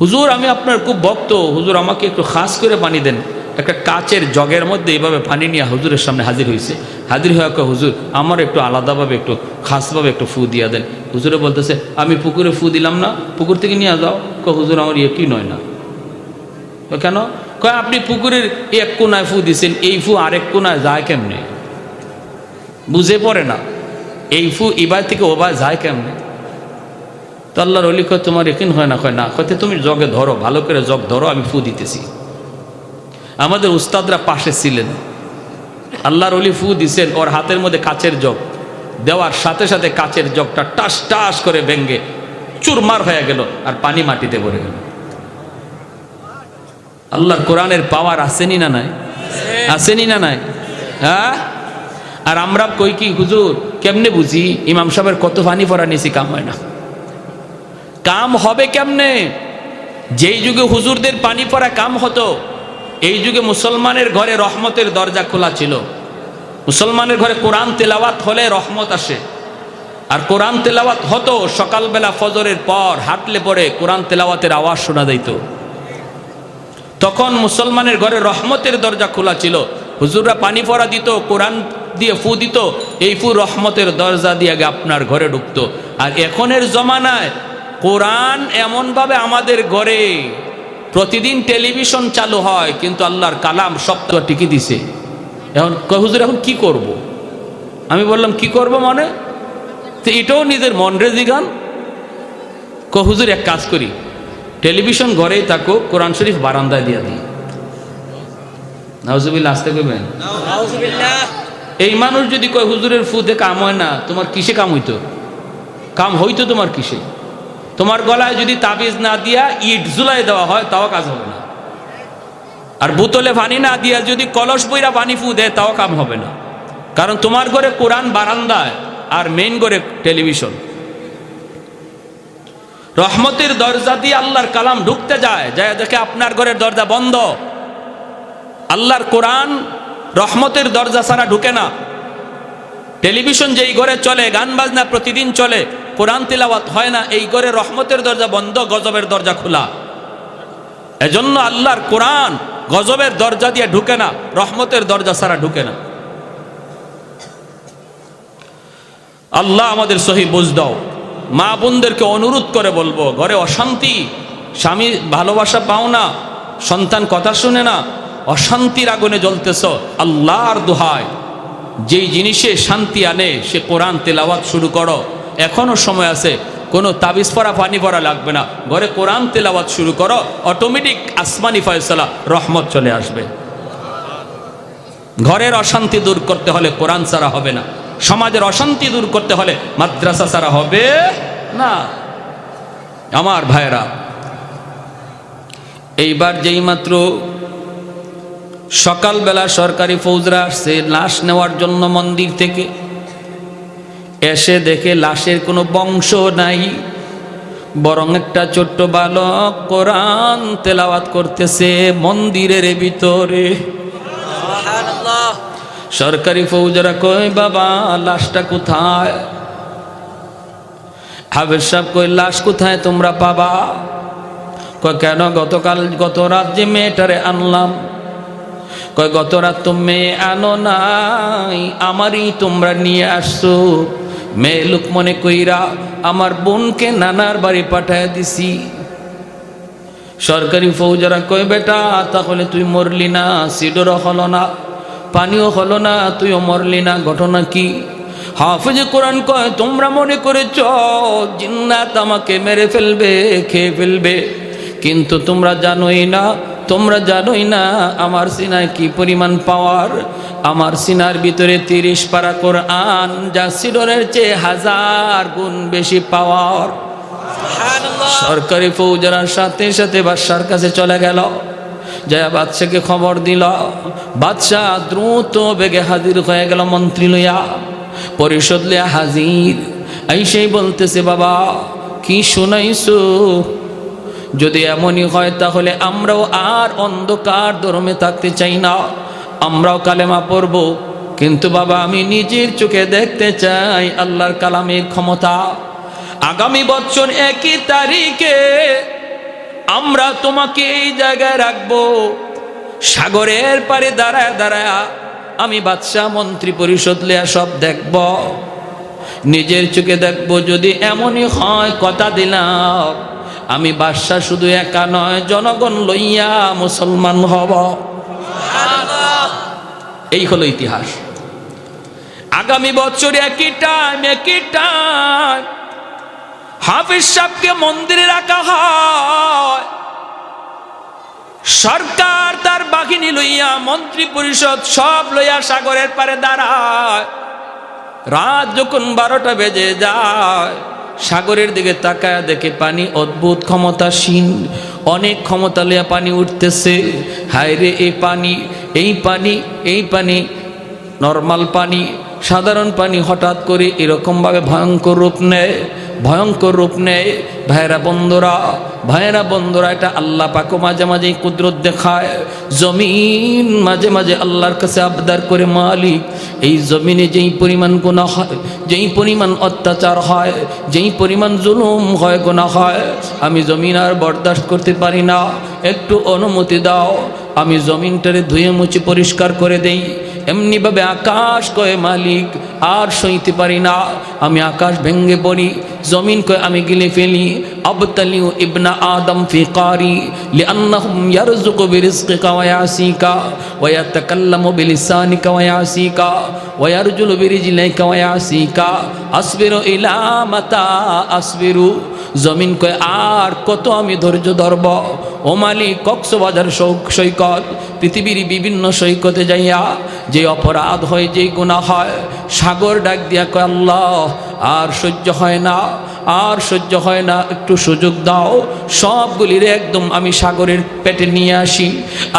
হুজুর আমি আপনার খুব ভক্ত, হুজুর আমাকে একটু খাস করে পানি দেন। একটা কাচের জগের মধ্যে এইভাবে পানি নিয়ে হুজুরের সামনে হাজির হয়েছে। হাজির হয়ে হুজুর আমার একটু আলাদাভাবে একটু খাসভাবে একটু ফু দিয়া দেন। হুজুরে বলতেছে, আমি পুকুরে ফু দিলাম না, পুকুর থেকে নিয়ে যাও। হুজুর আমার কি নয় না। কেন? কয় আপনি পুকুরের এক কোনায় ফু দিছেন, এই ফু আরেক কোনায় যায় কেমনে? বুঝে পড়ে না, এই ফু এবার থেকে ওবার যায় কেমনে? তো আল্লাহর ওলি কয় তোমার একিন হয় না? কয় না। কয়তে তুমি জগে ধরো, ভালো করে জগ ধরো, আমি ফু দিতেছি। আমাদের উস্তাদরা পাশে ছিলেন, আল্লাহর ওলি ফু দিছেন, ওর হাতের মধ্যে কাচের জগ দেওয়ার সাথে সাথে কাচের জগটা টাস টাস করে ভেঙ্গে চুরমার হয়ে গেল, আর পানি মাটিতে পড়ে গেল। আল্লাহর কোরআনের পাওয়ার আসেনি না নাই? আসেনি না নাই? হ্যাঁ। আর আমরা কই কি হুজুর কেমনে বুঝি ইমাম সাহেবের কত পানি পড়া নিছি, কাম হয় না। কাম হবে কেমনে? যেই যুগে হুজুরদের পানি পড়া কাম হতো, এই যুগে মুসলমানের ঘরে রহমতের দরজা খোলা ছিল। মুসলমানের ঘরে কোরআন তেলাওয়াত হলে রহমত আসে। আর কোরআন তেলাওয়াত হতো সকালবেলা ফজরের পর, হাঁটলে পরে কোরআন তেলাওয়াতের আওয়াজ শোনা যাইত। তখন মুসলমানের ঘরে রহমতের দরজা খোলা ছিল। হুজুররা পানি পড়া দিত, কোরআন দিয়ে ফু দিত, এই ফু রহমতের দরজা দিয়ে আগে আপনার ঘরে ঢুকতো। আর এখনের জমানায় কোরআন এমনভাবে আমাদের ঘরে প্রতিদিন টেলিভিশন চালু হয়, কিন্তু আল্লাহর কালাম সপ্তাহ টিকে দিছে। এখন হুজুর এখন কি করব? আমি বললাম কি করব মানে? তো এটাও নিজের মন রেজি গান। হুজুর এক কাজ করি, টেলিভিশন ঘরেই থাকো, কোরআন শরীফ বারান্দায় দিয়া দিই। নাউজুবিল্লাহ, আসতে কইবেন। এই মানুষ যদি কয় হুজুরের ফুতে কাম হয় না, তোমার কিসে কাম হইতো? কাম হইতো তোমার কিসে? তোমার গলায় যদি তাবিজ না দিয়া ইট ঝুলাই দেওয়া হয়, তাও কাজ হবে না। আর বোতলে পানি না দিয়া যদি কলস বইরা পানি ফু দেয়, তাও কাম হবে না। কারণ তোমার ঘরে কোরআন বারান্দায়, আর মেইন ঘরে টেলিভিশন। রহমতের দরজা দিয়ে আল্লাহর কালাম ঢুকতে যায়, যায় দেখে আপনার ঘরের দরজা বন্ধ। আল্লাহর কোরআন রহমতের দরজা ছাড়া ঢুকে না। টেলিভিশন যেই ঘরে চলে, গান বাজনা প্রতিদিন চলে, কোরআন তিলাওয়াত হয় না, এই ঘরে রহমতের দরজা বন্ধ, গজবের দরজা খোলা। এজন্য আল্লাহর কোরআন গজবের দরজা দিয়ে ঢুকে না, রহমতের দরজা ছাড়া ঢুকে না। আল্লাহ আমাদের সহি বুঝ দাও। মা বোনদেরকে অনুরোধ করে বলবো, ঘরে অশান্তি, স্বামী ভালোবাসা পাও না, সন্তান কথা শুনে না, অশান্তির আগুনে জ্বলতেছ, আল্লাহর দোহায় যেই জিনিসে শান্তি আনে সে কোরআন তেলাওয়াত শুরু করো। এখনো সময় আছে, কোনো তাবিজ পরা পানি পরা লাগবে না, ঘরে কোরআন তেলাওয়াত শুরু করো, অটোমেটিক আসমানি ফয়সালা রহমত চলে আসবে। ঘরের অশান্তি দূর করতে হলে কোরআন ছাড়া হবে না, সমাজের অশান্তি দূর করতে হলে মাদ্রাসা ছাড়া হবে না। আমার ভাইরা, এইবার যেই মাত্র সকালবেলা সরকারি ফৌজরা আসছে লাশ নেওয়ার জন্য মন্দির থেকে, এসে দেখে লাশের কোনো বংশ নাই, বরং একটা ছোট্ট বালক কোরআন তেলাওয়াত করতেছে মন্দিরের ভিতরে। সরকারি ফৌজরা কয়, বাবা লাশটা কোথায়? হাফেজ সাহেব কই, লাশ কোথায় তোমরা পাবা? কয় কেন, গত রাত যে মেয়েটারে আনলাম। কয় গত রাত তো মেয়ে আনো নাই, আমারই তোমরা নিয়ে আসছো। মেয়ে লোক মনে কইরা আমার বোনকে নানার বাড়ি পাঠায় দিছি। সরকারি ফৌজরা কয়, বেটা তাহলে তুই মরলি না, সিডরও হলো না, পানিও হলো না, তুইও মরলি না, ঘটনা কি? হাফেজ কোরআন কয়, তোমরা মনে করেছ জিন্নাত আমাকে মেরে ফেলবে, খেয়ে ফেলবে, কিন্তু তোমরা জানোই না আমার সিনায় কি পরিমাণ পাওয়ার। আমার সিনার ভিতরে 30 পারা কোরআন, যা সিডরের চেয়ে 1000 গুণ বেশি পাওয়ার। সরকারি ফৌজরার সাথে সাথে বাদশার কাছে চলে গেল, যায় বাদশাকে খবর দিল। বাদশাহ দ্রুত বেগে হাজির হয়ে গেল মন্ত্রী লইয়া, পরিষদ লইয়া হাজির। এই সেই বলতেছে, বাবা কি শুনাইছো? যদি এমনই হয় তাহলে আমরাও আর অন্ধকার ধর্মে থাকতে চাই না, আমরাও কালেমা পড়ব, কিন্তু বাবা আমি নিজের চোখে দেখতে চাই আল্লাহর কালামের ক্ষমতা। আগামী বছর 1 তারিখে আমরা তোমাকে এই জায়গায় রাখবো, সাগরের পারে দাঁড়ায় দাঁড়ায় আমি বাদশাহ মন্ত্রী পরিষদ লিয়া সব দেখব, নিজের চোখে দেখব। যদি এমনই হয় কথা দিলাম আমি বাদশাহ শুধু একা নয়, জনগণ লইয়া মুসলমান হব। এই হলো ইতিহাস। আগামী বছর একই টাইম হাফেজ সাহেবকে মন্দিরে রাখা হয়। সরকার তার বাহিনী লইয়া, মন্ত্রী পরিষদ সব লইয়া সাগরের পারে দাঁড়ায়। রাত যখন 12টা বেজে যায়, সাগরের দিকে তাকায় দেখে পানি অদ্ভুত ক্ষমতাসীন, অনেক ক্ষমতা লইয়া পানি উঠতেছে। হায় রে, এই পানি নর্মাল পানি, সাধারণ পানি হঠাৎ করে এরকমভাবে ভয়ঙ্কর রূপ নেয়। ভাইরা বন্ধুরা, এটা আল্লাহ পাকও মাঝে মাঝে কুদরত দেখায়। জমিন মাঝে মাঝে আল্লাহর কাছে আবদার করে, মালিক এই জমিনে যেই পরিমাণ গুনাহ হয়, যেই পরিমাণ অত্যাচার হয়, যেই পরিমাণ জুলুম হয়, গুনাহ হয়, আমি জমিন আর বরদাস্ত করতে পারি না, একটু অনুমতি দাও, আমি জমিনটারে ধুয়ে মুছে পরিষ্কার করে দেই। এমনিভাবে আকাশ কয়ে, মালিক আর সইতে পারি না, আমি আকাশ ভেঙ্গে পড়ি। জমিন কয়ে, আমি গিলে ফেলি। আবতালিউ ইবনা আদম ফি কারি লিআন্নাহুম ইয়ারযুকু বিরিজকিকা ওয়া ইয়াসিকা ওয়া ইয়াতাকাল্লামু বিলিসানিকা ওয়া ইয়াসিকা ওয়া ইয়ারজুলু বিরিজলিকা ওয়া ইয়াসিকা আসবিরু ইলা মাতা আসবিরু। জমিন কয়, আর কত আমি ধৈর্য ধরব? ও মালিক, কক্সবাজার সৈকত, পৃথিবীর বিভিন্ন সৈকতে যাইয়া যে অপরাধ হয়, যে গুনাহ হয়, সাগর ডাক দিয়া কয়, আল্লাহ আর সহ্য হয় না, একটু সুযোগ দাও, সবগুলির একদম আমি সাগরের পেটে নিয়ে আসি।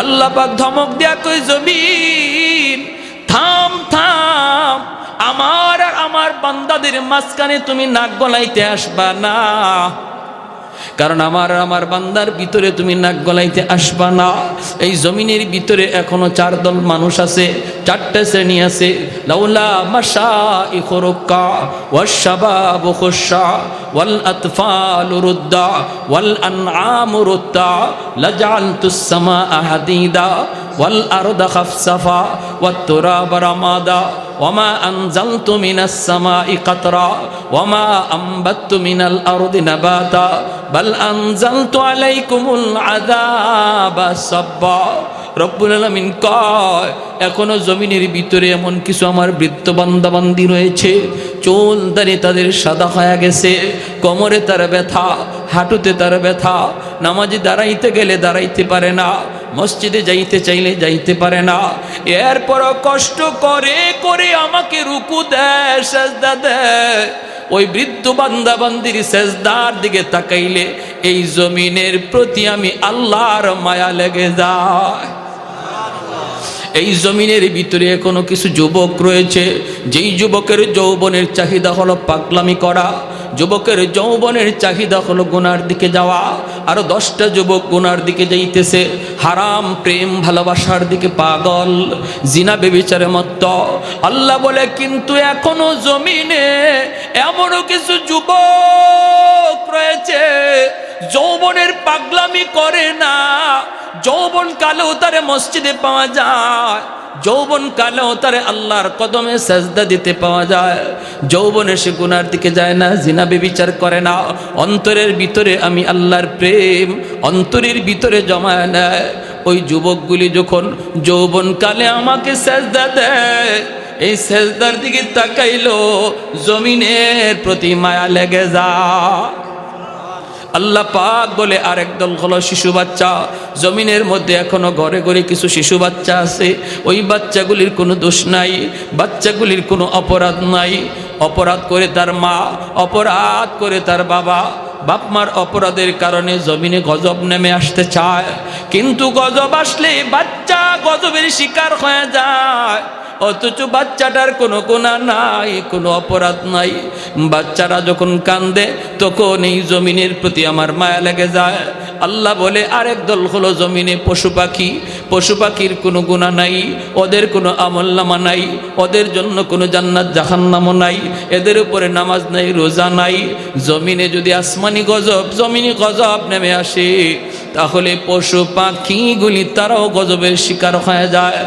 আল্লাহ পাক ধমক দিয়া কয়, জমিন থাম, আমার আর আমার বান্দাদের মাঝখানে তুমি নাক গলাইতে আসবা না, কারণ আমার বান্দার ভিতরে তুমি নাক গলাইতে আসবা না। এই জমিনের ভিতরে এখনো 4 দল মানুষ আছে, 4টে শ্রেণী আছে। লাউলা মাশাইখু রুক্কা ওয়াশ শাবাবু খুশা ওয়াল আতফালু রুদ্দা ওয়াল আনআমু রুত্তা লাজআলতুস সামাআ হাদিদা ওয়াল আরদা খাফসাফা ওয়াত তুরাবা রামাদা ওয়ামা আনজালতু মিনাস সামাই কাতরা ওয়ামা আম্বাততু মিনাল আরদি নাবাতা বাল আনজালতু আলাইকুমুল আযাবা সাব্বা। রব্বুল আলামিন কয়, এখনো জমিনের ভিতরে এমন কিছু আমার বৃদ্ধ বান্দাবান্দি রয়েছে, চুল দাড়ি তাদের সাদা হয়ে গেছে, কোমরে তার ব্যথা, হাঁটুতে তার ব্যথা, নামাজে দাঁড়াইতে গেলে দাঁড়াইতে পারে না, মসজিদে যাইতে চাইলে যাইতে পারে না, এরপরও কষ্ট করে করে আমাকে রুকু দেয়, সেজদা দেয়। ওই বৃদ্ধ বান্দাবান্দির সেজদার দিকে তাকাইলে এই জমিনের প্রতি আমি আল্লাহর মায়া লেগে যায়। এই জমিনের ভিতরে এখনো কিছু যুবক রয়েছে, যেই যুবকের যৌবনের চাহিদা হলো পাগলামি করা, যুবকের যৌবনের চাহিদা হলো গুনার দিকে যাওয়া। আরো 10টা যুবক গুনার দিকে যাইতেছে, হারাম প্রেম ভালোবাসার দিকে পাগল, জিনা বেবিচারে মত্ত। আল্লাহ বলে, কিন্তু এখনো জমিনে এমনও কিছু যুবক রয়েছে যৌবনের পাগলামি করে না। যৌবন কালেও তারে মসজিদে পাওয়া যায়, যৌবন কালেও তারে আল্লাহর কদমে সাজদা দিতে পাওয়া যায়। যৌবনে সে গুনার দিকে যায় না, জিনা বেবিচার করে না, অন্তরের ভিতরে আমি আল্লাহর প্রেম অন্তরের ভিতরে জমায় নেয়। ওই যুবকগুলি যখন যৌবন কালে আমাকে সাজদা দেয়, এই সাজদার দিকে তাকাইলো জমিনের প্রতি মায়া লেগে যায়। আল্লাহ পাক বলে, আরেক দল হলো শিশু বাচ্চা। জমিনের মধ্যে এখনো ঘরে ঘরে কিছু শিশু বাচ্চা আছে, ওই বাচ্চাগুলির কোনো দোষ নাই, বাচ্চাগুলির কোনো অপরাধ নাই। অপরাধ করে তার মা, অপরাধ করে তার বাবা, বাপ মার অপরাধের কারণে জমিনে গজব নেমে আসতে চায়, কিন্তু গজব আসলে বাচ্চা গজবের শিকার হয়ে যায়। অথচ বাচ্চাটার কোনো গুনাহ নাই, কোনো অপরাধ নাই। বাচ্চারা যখন কান্দে তখন এই জমিনের প্রতি আমার মায়া লেগে যায়। আল্লাহ বলে, আরেক দল হলো জমিনে পশু পাখি, পশু পাখির কোনো গুনাহ নাই, ওদের কোনো আমলনামা নাই, ওদের জন্য কোনো জান্নাত জাহান্নামও নাই, এদের উপরে নামাজ নাই, রোজা নাই। জমিনে যদি আসমানি গজব, জমিনি গজব নেমে আসে, তাহলে পশু পাখিগুলি তারাও গজবের শিকার হয়ে যায়।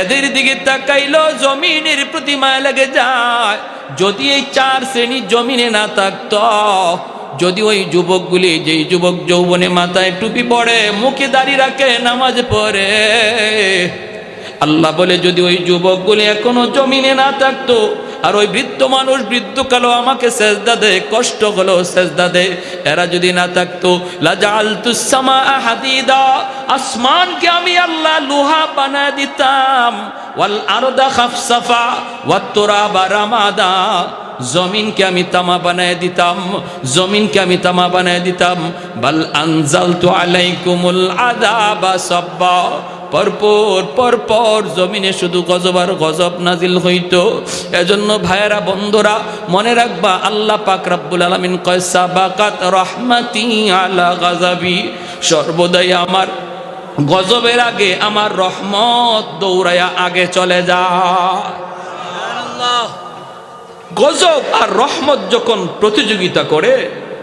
এদের দিকে তাকাইলো জমিনের প্রতি মায়া লেগে যায়। যদি এই 4 শ্রেণীর জমিনে না থাকতো, যদি ওই যুবকগুলি, যেই যুবক যৌবনে মাথায় টুপি পড়ে, মুখে দাড়ি রাখে, নামাজ পড়ে, আল্লাহ বলে, যদি ওই যুবকগুলি এখনো জমিনে না থাকতো, আর ওই বৃদ্ধ মানুষ বৃদ্ধকালেও আমাকে সেজদা দেয়, কষ্ট হলেও সেজদা দেয়, এরা যদি না থাকতো, লাজালতুস সামাআ হাদিদা, আসমানকে আমি আল্লাহ লোহা বানায় দিতাম, ওয়াল আরদা খাফসাফা ওয়াত তুরাবা রামাদা, জমিনকে আমি তামা বানায় দিতাম, জমিনকে আমি তামা বানায় দিতাম। বাল আনজালতু আলাইকুমুল আযাবা সাব্বা, পরপর পরপর জমিনে শুধু গজব আর গজব নাজিল হইতো। এজন্য ভাইয়েরা, বন্ধুরা, মনে রাখবা, আল্লাহ পাক রব্বুল আলামিন কয়, সাবাকাত রাহমাতি আলা গাযাবি, সর্বদাই আমার গজবের আগে আমার রহমত দৌড়ায়া আগে চলে যায়। গজব আর রহমত যখন প্রতিযোগিতা করে,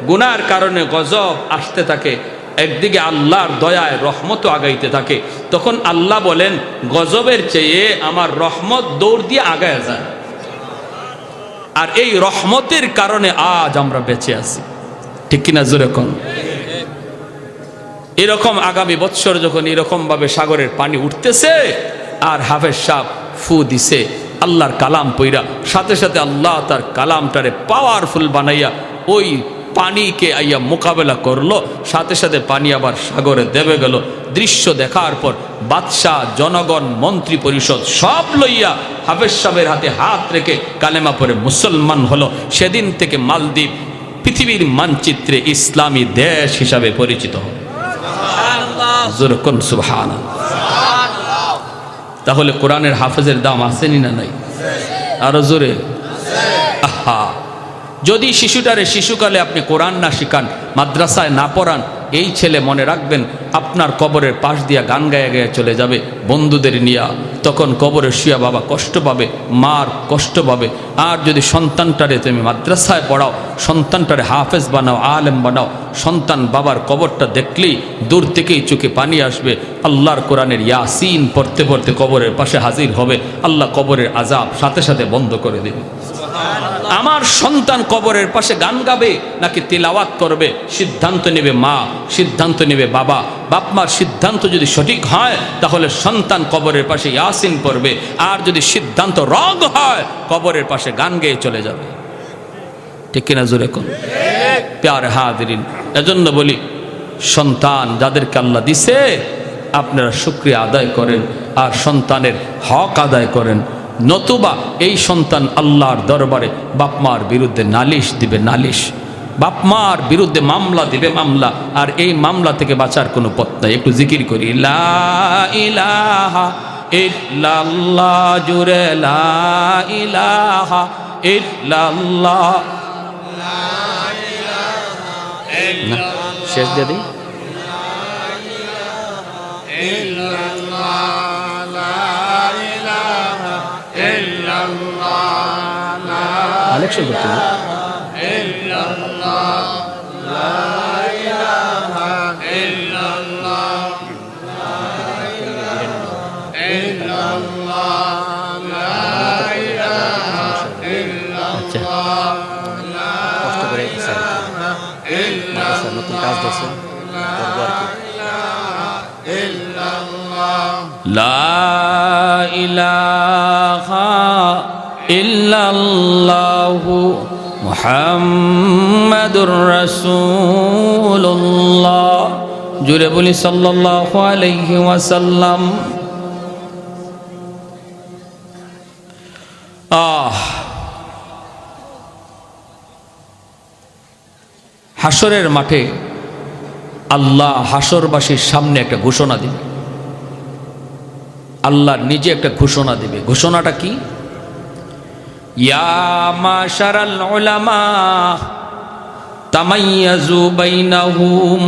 গুনার কারণে গজব আসতে থাকে, একদিকে আল্লাহর দয়ায় রহমতও আগাইতে থাকে, তখন আল্লাহ বলেন, গজবের চেয়ে আমার রহমত দৌড় দিয়ে আগায় যায়। আর এই রহমতের কারণে আজ আমরা বেঁচে আছি, ঠিক কিনা জোরে কোন? এরকম আগামী বৎসর যখন এরকম ভাবে সাগরের পানি উঠতেছে, আর হাফেজ সাহেব ফু দিছে আল্লাহর কালাম পইরা, সাথে সাথে আল্লাহ তার কালামটারে পাওয়ারফুল বানাইয়া ওই পানিকে আইয়া মোকাবেলা করলো, সাথে সাথে পানি আবার সাগরে দেবে গেল। দৃশ্য দেখার পর বাদশাহ, জনগণ, মন্ত্রী পরিষদ সব লইয়া হাফেজ সাহেবের হাতে হাত রেখে কালেমা পড়ে মুসলমান হলো। সেদিন থেকে মালদ্বীপ পৃথিবীর মানচিত্রে ইসলামী দেশ হিসাবে পরিচিত হল। সুবহানাল্লাহ। তাহলে কোরআনের হাফেজের দাম আসেনি না নাই? আরো জোরে। আহা, যদি শিশুটারে শিশুকালে আপনি কোরআন না শিখান, মাদ্রাসায় না পড়ান, এই ছেলে মনে রাখবেন আপনার কবরের পাশ দিয়া গান গায়ে গায়ে চলে যাবে বন্ধুদের নিয়া। তখন কবরে শুয়া বাবা কষ্ট পাবে, মার কষ্ট পাবে। আর যদি সন্তানটারে তুমি মাদ্রাসায় পড়াও, সন্তানটারে হাফেজ বানাও, আলেম বানাও। সন্তান বাবার কবরটা দেখলেই দূর থেকেই চোখে পানি আসবে। আল্লাহর কোরআনের ইয়াসিন পড়তে পড়তে কবরের পাশে হাজির হবে, আল্লাহ কবরের আযাব সাথে সাথে বন্ধ করে দেবে। আমার সন্তান কবরের পাশে গান গাবে নাকি তিলাওয়াত করবে, সিদ্ধান্ত নেবে মা, সিদ্ধান্ত নেবে বাবা। বাপ মার সিদ্ধান্ত যদি সঠিক হয় তাহলে সন্তান কবরের পাশে ইয়াসিন পড়বে, আর যদি সিদ্ধান্ত রং হয় কবরের পাশে গান গেয়ে চলে যাবে। ঠিক কিনা জোরে কোন? প্যারে হাজিরিন, এজন্য বলি সন্তান যাদেরকে আল্লাহ দিছে আপনারা শুকরিয়া আদায় করেন আর সন্তানের হক আদায় করেন, নতুবা এই সন্তান আল্লাহর দরবারে বাপমার বিরুদ্ধে নালিশ দিবে, নালিশ, বাপমার বিরুদ্ধে মামলা দিবে, মামলা। আর এই মামলা থেকে বাঁচার কোনো পথ নাই। একটু জিকির করি, লা ইলাহা ইল্লাল্লাহ, জুরে লা ইলাহা ইল্লাল্লাহ। শেষ দিয়ে দিই, কালেকশন করতে হবে। কষ্ট করে নতুন কাজ ধরছে, লা ইলাহা ইল্লাল্লাহু মুহাম্মাদুর রাসূলুল্লাহ। জুড়ে বলি সাল্লাল্লাহু আলাইহি ওয়াসাল্লাম। হাসরের মাঠে আল্লাহ হাসরবাসীর সামনে একটা ঘোষণা দিবে। আল্লাহ নিজে একটা ঘোষণা দিবে। ঘোষণাটা কি? ইয়া মাশারাল উলামা তামাইয়াজু বাইনাহুম।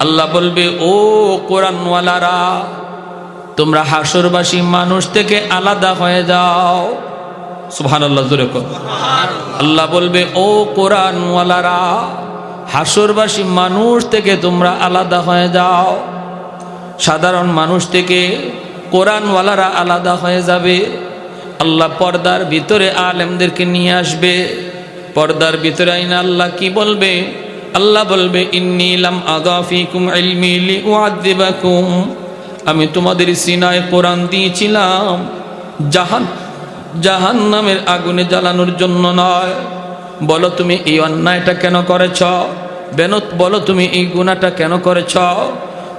আল্লাহ বলবে, ও কোরআনওয়ালারা, তোমরা হাসরবাসী মানুষ থেকে আলাদা হয়ে যাও। সুবহানাল্লাহ, জোরে কর। আল্লাহ বলবে, ও কোরআনওয়ালারা, হাসরবাসী মানুষ থেকে তোমরা আলাদা হয়ে যাও। সাধারণ মানুষ থেকে কোরআনওয়ালারা আলাদা হয়ে যাবে। আল্লাহ পর্দার ভিতরে আলেমদেরকে নিয়ে আসবে। পর্দার ভিতরে আইনা আল্লাহ কি বলবে? আল্লাহ বলবে, ইন্নী লাম আগাফিকুম ইলমি লিউআযিবাকুম। আমি তোমাদের সিনায় কোরআন দিয়েছিলাম জাহান্নামের আগুনে জ্বালানোর জন্য নয়। বলো তুমি এই অন্যায়টা কেন করেছ? বলো তুমি এই গুনাহটা কেন করেছ?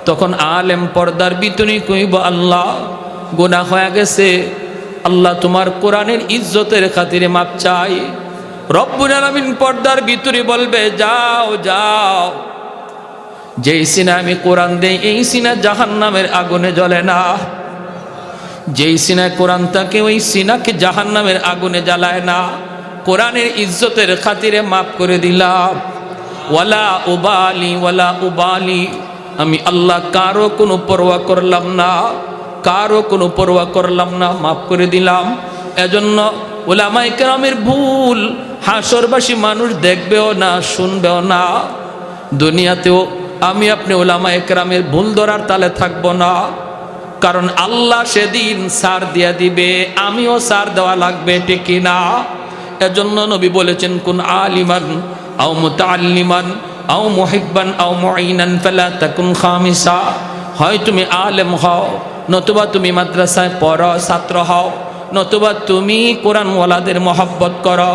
তখন আলেম পর্দার ভিতরে কইব, আল্লাহ গুনাহ হয়ে গেছে, আল্লাহ তোমার কোরআনের ইজ্জতের খাতিরে মাপ চাই। রব্বুল আলামিন পর্দার ভিতরে বলবে, যাও যাও, যেই সিনা আমি কোরআন দেই এই সিনা জাহান্নামের আগুনে জ্বলে না। যেই সিনায় কোরআন থাকে ওই সিনাকে জাহান্নামের আগুনে জ্বালায় না। কোরআনের ইজ্জতের খাতিরে মাফ করে দিলাম। ওয়ালা উবালি ওয়ালা উবালি, আমি আল্লাহ কারো কোনো পরোয়া করলাম না, কারো কোনো পরোয়া করলাম না, মাফ করে দিলাম। এজন্য উলামায়ে কেরামের ভুল হাসরবাসী মানুষ দেখবেও না, শুনবেও না। দুনিয়াতেও আমি আপনি উলামায়ে কেরামের ভুল ধরার তালে থাকবো না, কারণ আল্লাহ সেদিন সার দিয়া দিবে, আমিও সার দেওয়া লাগবে, ঠিক কিনা? এজন্য নবী বলেছেন, কুন আলিমান আও মুতাআল্লিমান আও মুহিব্বান আও মুঈনান ফালা তাকুন খামিসা। হয় তুমি আলেম হও, নতুবা তুমি মাদ্রাসায় পড়ো, ছাত্র হও, নতুবা তুমি কোরআনওয়ালাদের মহব্বত করো,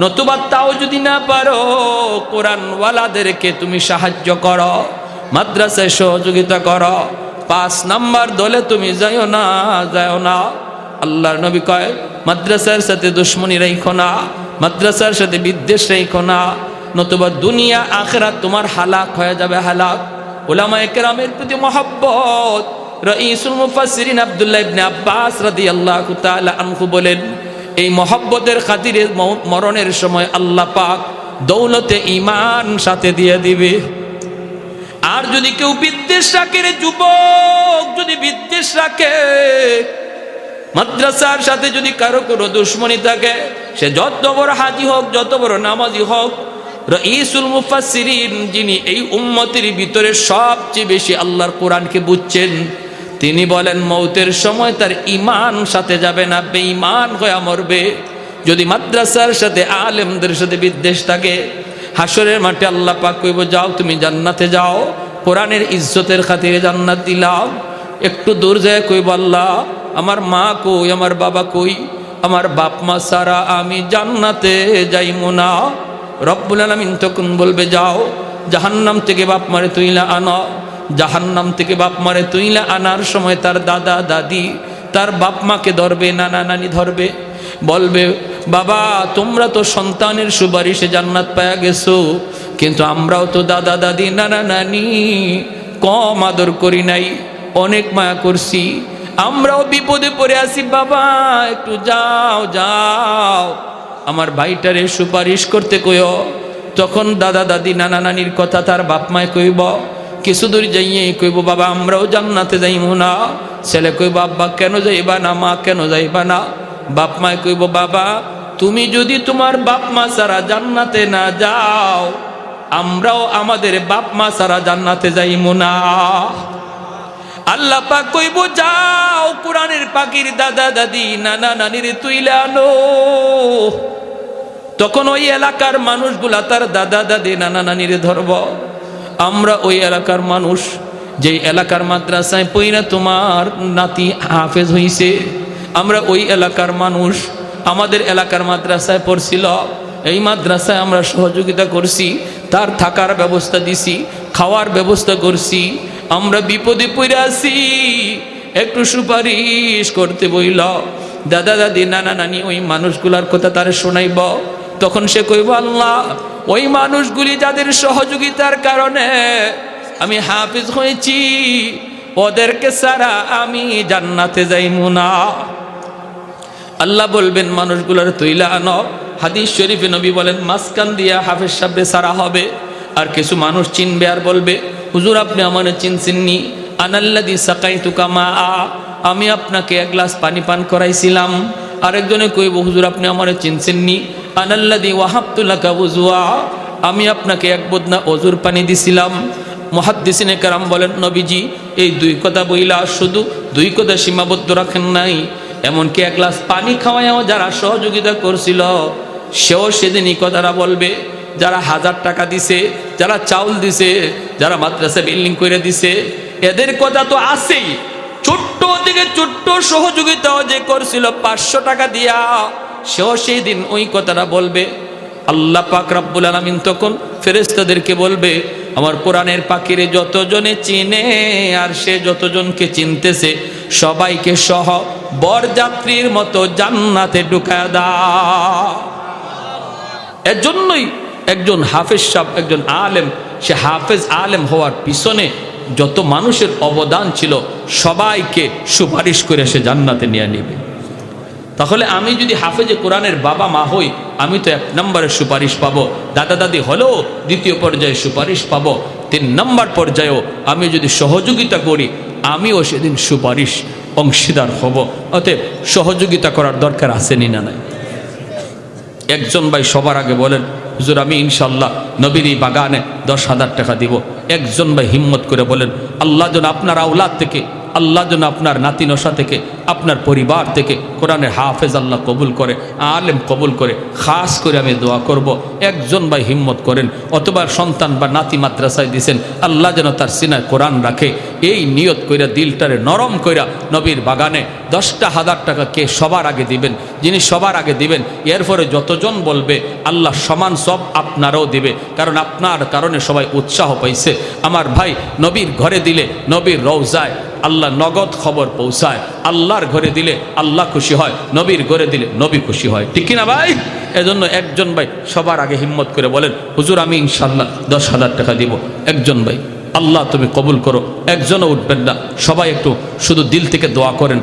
নতুবা তাও যদি না পারো কোরআনওয়ালাদেরকে তুমি সাহায্য করো, মাদ্রাসায় সহযোগিতা করো। 5 নাম্বার দলে তুমি যাও না, যাও না। আল্লাহর নবী কয়, মাদ্রাসার সাথে দুশ্মনী রাখো না, মাদ্রাসার সাথে বিদ্বেষ রাখো না, নতুবা দুনিয়া আখিরাত তোমার হালাক হয়ে যাবে, হালাক। উলামায়ে কেরামের প্রতি মহব্বত। রাইসুল মুফাসসিরিন আব্দুল্লাহ ইবনে আব্বাস রাদিয়াল্লাহু তাআলা আনহু বলেন, এই মহব্বতের খাতিরে মরণের সময় আল্লাহ পাক দৌলতে ঈমান সাথে দিয়ে দিবে। আর যদি কেউ বিদ্বেষ রাখে, রে যুবক, যদি বিদ্বেষ রাখে, মাদ্রাসার সাথে যদি কারো কোনো দুশ্মনী থাকে, সে যত বড় হাজি হোক, যত বড় নামাজি হোক, রাইসুল মুফাসসিরিন, যিনি এই উম্মতের ভিতরে সবচেয়ে বেশি আল্লাহর কোরআনকে বুঝছেন, তিনি বলেন মৌতের সময় তার ঈমান সাথে যাবে না, বেঈমান হয়ে মরবে। যদি মাদ্রাসার সাথে আলেমদের সাথে বিদ্বেষ থাকে, হাসরের মাঠে আল্লাহ পাক কইব, যাও তুমি জান্নাতে যাও, কোরআনের ইজ্জতের খাতিরে জান্নাত দিলাম। একটু দূর যায় কইব, আল্লাহ আমার মা কই, আমার বাবা কই, আমার বাপ মা সারা আমি জান্নাতে যাইমু না। রব্বুল আলামিন তখন বলবে, যাও জাহান্নাম থেকে বাপ মারে তুইলা আনো। জাহান্নাম থেকে বাপ মারে তুইলা আনার সময় তার দাদা দাদি, তার বাপ মাকে ধরবে, নানা নানি ধরবে, বলবে, বাবা তোমরা তো সন্তানের সুপারিশে জান্নাত পায়া গেছো, কিন্তু আমরাও তো দাদা দাদি নানা নানি কম আদর করি নাই, অনেক মায়া করছি, আমরাও বিপদে পড়ে আছি, বাবা একটু যাও যাও আমার ভাইটারে সুপারিশ করতে কইও। তখন দাদা দাদি নানা নানির কথা তার বাপ মায় কইব, কিছু দূর যাইয়ে কইব, বাবা আমরাও জান্নাতে যাইমু না। ছেলে কইব, আব্বা কেন যাইবা না, মা কেন যাইবা না? বাপ মায় কইব, বাবা তুমি যদি তোমার বাপ মা ছাড়া জান্নাতে না যাও, আমরাও আমাদের বাপ মা ছাড়া জান্নাতে যাইমু না। আল্লাহ পাক কইব, যাও কোরআনের পাখির দাদা দাদি নানা নানির তুইলা আনো। তখন ওই এলাকার মানুষগুলা তার দাদা দাদি নানা নানির ধরব। আমরা ওই এলাকার মানুষ, যেই এলাকার মাদ্রাসায় পইরা তোমার নাতি হাফেজ হইছে, আমরা ওই এলাকার মানুষ, আমাদের এলাকার মাদ্রাসায় পড়ছিল, এই মাদ্রাসায় আমরা সহযোগিতা করছি, তার থাকার ব্যবস্থা দিছি, খাওয়ার ব্যবস্থা করছি, আমরা বিপদে পড়ে আছি, একটু সুপারিশ করতে বইল। দাদা দাদি নানা নানি ওই মানুষগুলার কথা তারে শোনাইব। তখন সে কইব, আল্লাহ ওই মানুষগুলি যাদের সহযোগিতার কারণে আমি হাফেজ হয়েছি, ওদেরকে ছাড়া আমি জান্নাতে যাইমু না। আল্লাহ বলবেন মানুষগুলার তুইলা আনো। হাদিস শরীফে নবী বলেন, মাঝখান দিয়া হাফেজ সাহেব সারা হবে, আর কিছু মানুষ চিনবে আর বলবে, হুজুর আপনি আমার চিনছেননি, আনাল্লাযী সাকাইতুকা মা, আমি আপনাকে এক গ্লাস পানি পান করাইছিলাম। আরেকজনে কইব, হুজুর আপনি আমার চিনছেননি, আনাল্লাযী ওয়াহাবতু লাকা ওযুআ, আমি আপনাকে এক বদনা ওজুর পানি দিছিলাম। মুহাদ্দিসিনে কেরাম বলেন, নবীজি এই দুই কথা বইলা শুধু দুই কথা সীমাবদ্ধ রাখেন নাই, এমনকি এক গ্লাস পানি খাওয়ায়ও যারা সহযোগিতা করছিল, সেও সেদিন এই কথাটা বলবে। যারা 1000 টাকা দিছে, যারা চাউল দিছে, যারা মাদ্রাসা বিল্ডিং করে দিছে, এদের কথা তো আছেই। ছোট্ট থেকে ছোট্ট সহযোগিতাও যে করছিল 500 টাকা দিয়া, সেও সেই দিন ওই কথাটা বলবে। আল্লাহ পাক রব্বুল আলামিন তখন ফেরেশতাদেরকে বলবে, আমার কোরআনের পাখিরে যতজনে চিনে আর সে যতজনকে চিনতেছে সবাইকে সহ বরযাত্রীর মতো জান্নাতে ঢুকায়া দাও। এজন্যই একজন হাফেজ সাহেব, একজন আলেম, সে হাফেজ আলেম হওয়ার পিছনে যত মানুষের অবদান ছিল সবাইকে সুপারিশ করে সে জান্নাতে নিয়ে নেবে। তাহলে আমি যদি হাফেজে কোরআনের বাবা মা হই, আমি তো 1 নম্বরের সুপারিশ পাবো, দাদা দাদি হলেও 2য় পর্যায়ে সুপারিশ পাবো, 3 নম্বর পর্যায়েও আমি যদি সহযোগিতা করি আমিও সেদিন সুপারিশ অংশীদার হব। অতএব সহযোগিতা করার দরকার আসেনি না নাই? একজন ভাই সবার আগে বলেন, হুজুর আমি ইনশাল্লাহ নবীর এই বাগানে 10,000 টাকা দিব। একজন ভাই হিম্মত করে বলেন, আল্লাহ যেন আপনার আওলাদ থেকে, আল্লাহ যেন আপনার নাতি নশা থেকে, আপনার পরিবার থেকে কোরআনের হাফেজ আল্লাহ কবুল করে, আলেম কবুল করে। খাস করে আমি দোয়া করব, একজন ভাই হিম্মত করেন, অথবা সন্তান বা নাতি মাদ্রাসায় দিছেন, আল্লাহ যেন তার সিনায় কোরআন রাখে, এই নিয়ত কইরা দিলটারে নরম কইরা নবীর বাগানে 10,000 টাকা কে সবার আগে দিবেন, যিনি সবার আগে দিবেন এরপরে যতজন বলবে আল্লাহ সমান সব আপনারও দিবে, কারণ আপনার কারণে সবাই উৎসাহ পাইছে। আমার ভাই নবীর ঘরে দিলে নবীর রওজায় আল্লাহ নগদ খবর পৌঁছায়, আল্লাহর ঘরে দিলে আল্লাহ খুশি হয়, নবীর ঘরে দিলে নবী খুশি হয়, ঠিক কিনা ভাই? এজন্য একজন ভাই সবার আগে হিম্মত করে বলেন, হুজুর আমি ইনশাল্লাহ 10,000 টাকা দিব। একজন ভাই, আল্লাহ তুমি কবুল করো। একজনও উঠবেন না, সবাই একটু শুধু দিল থেকে দোয়া করেন।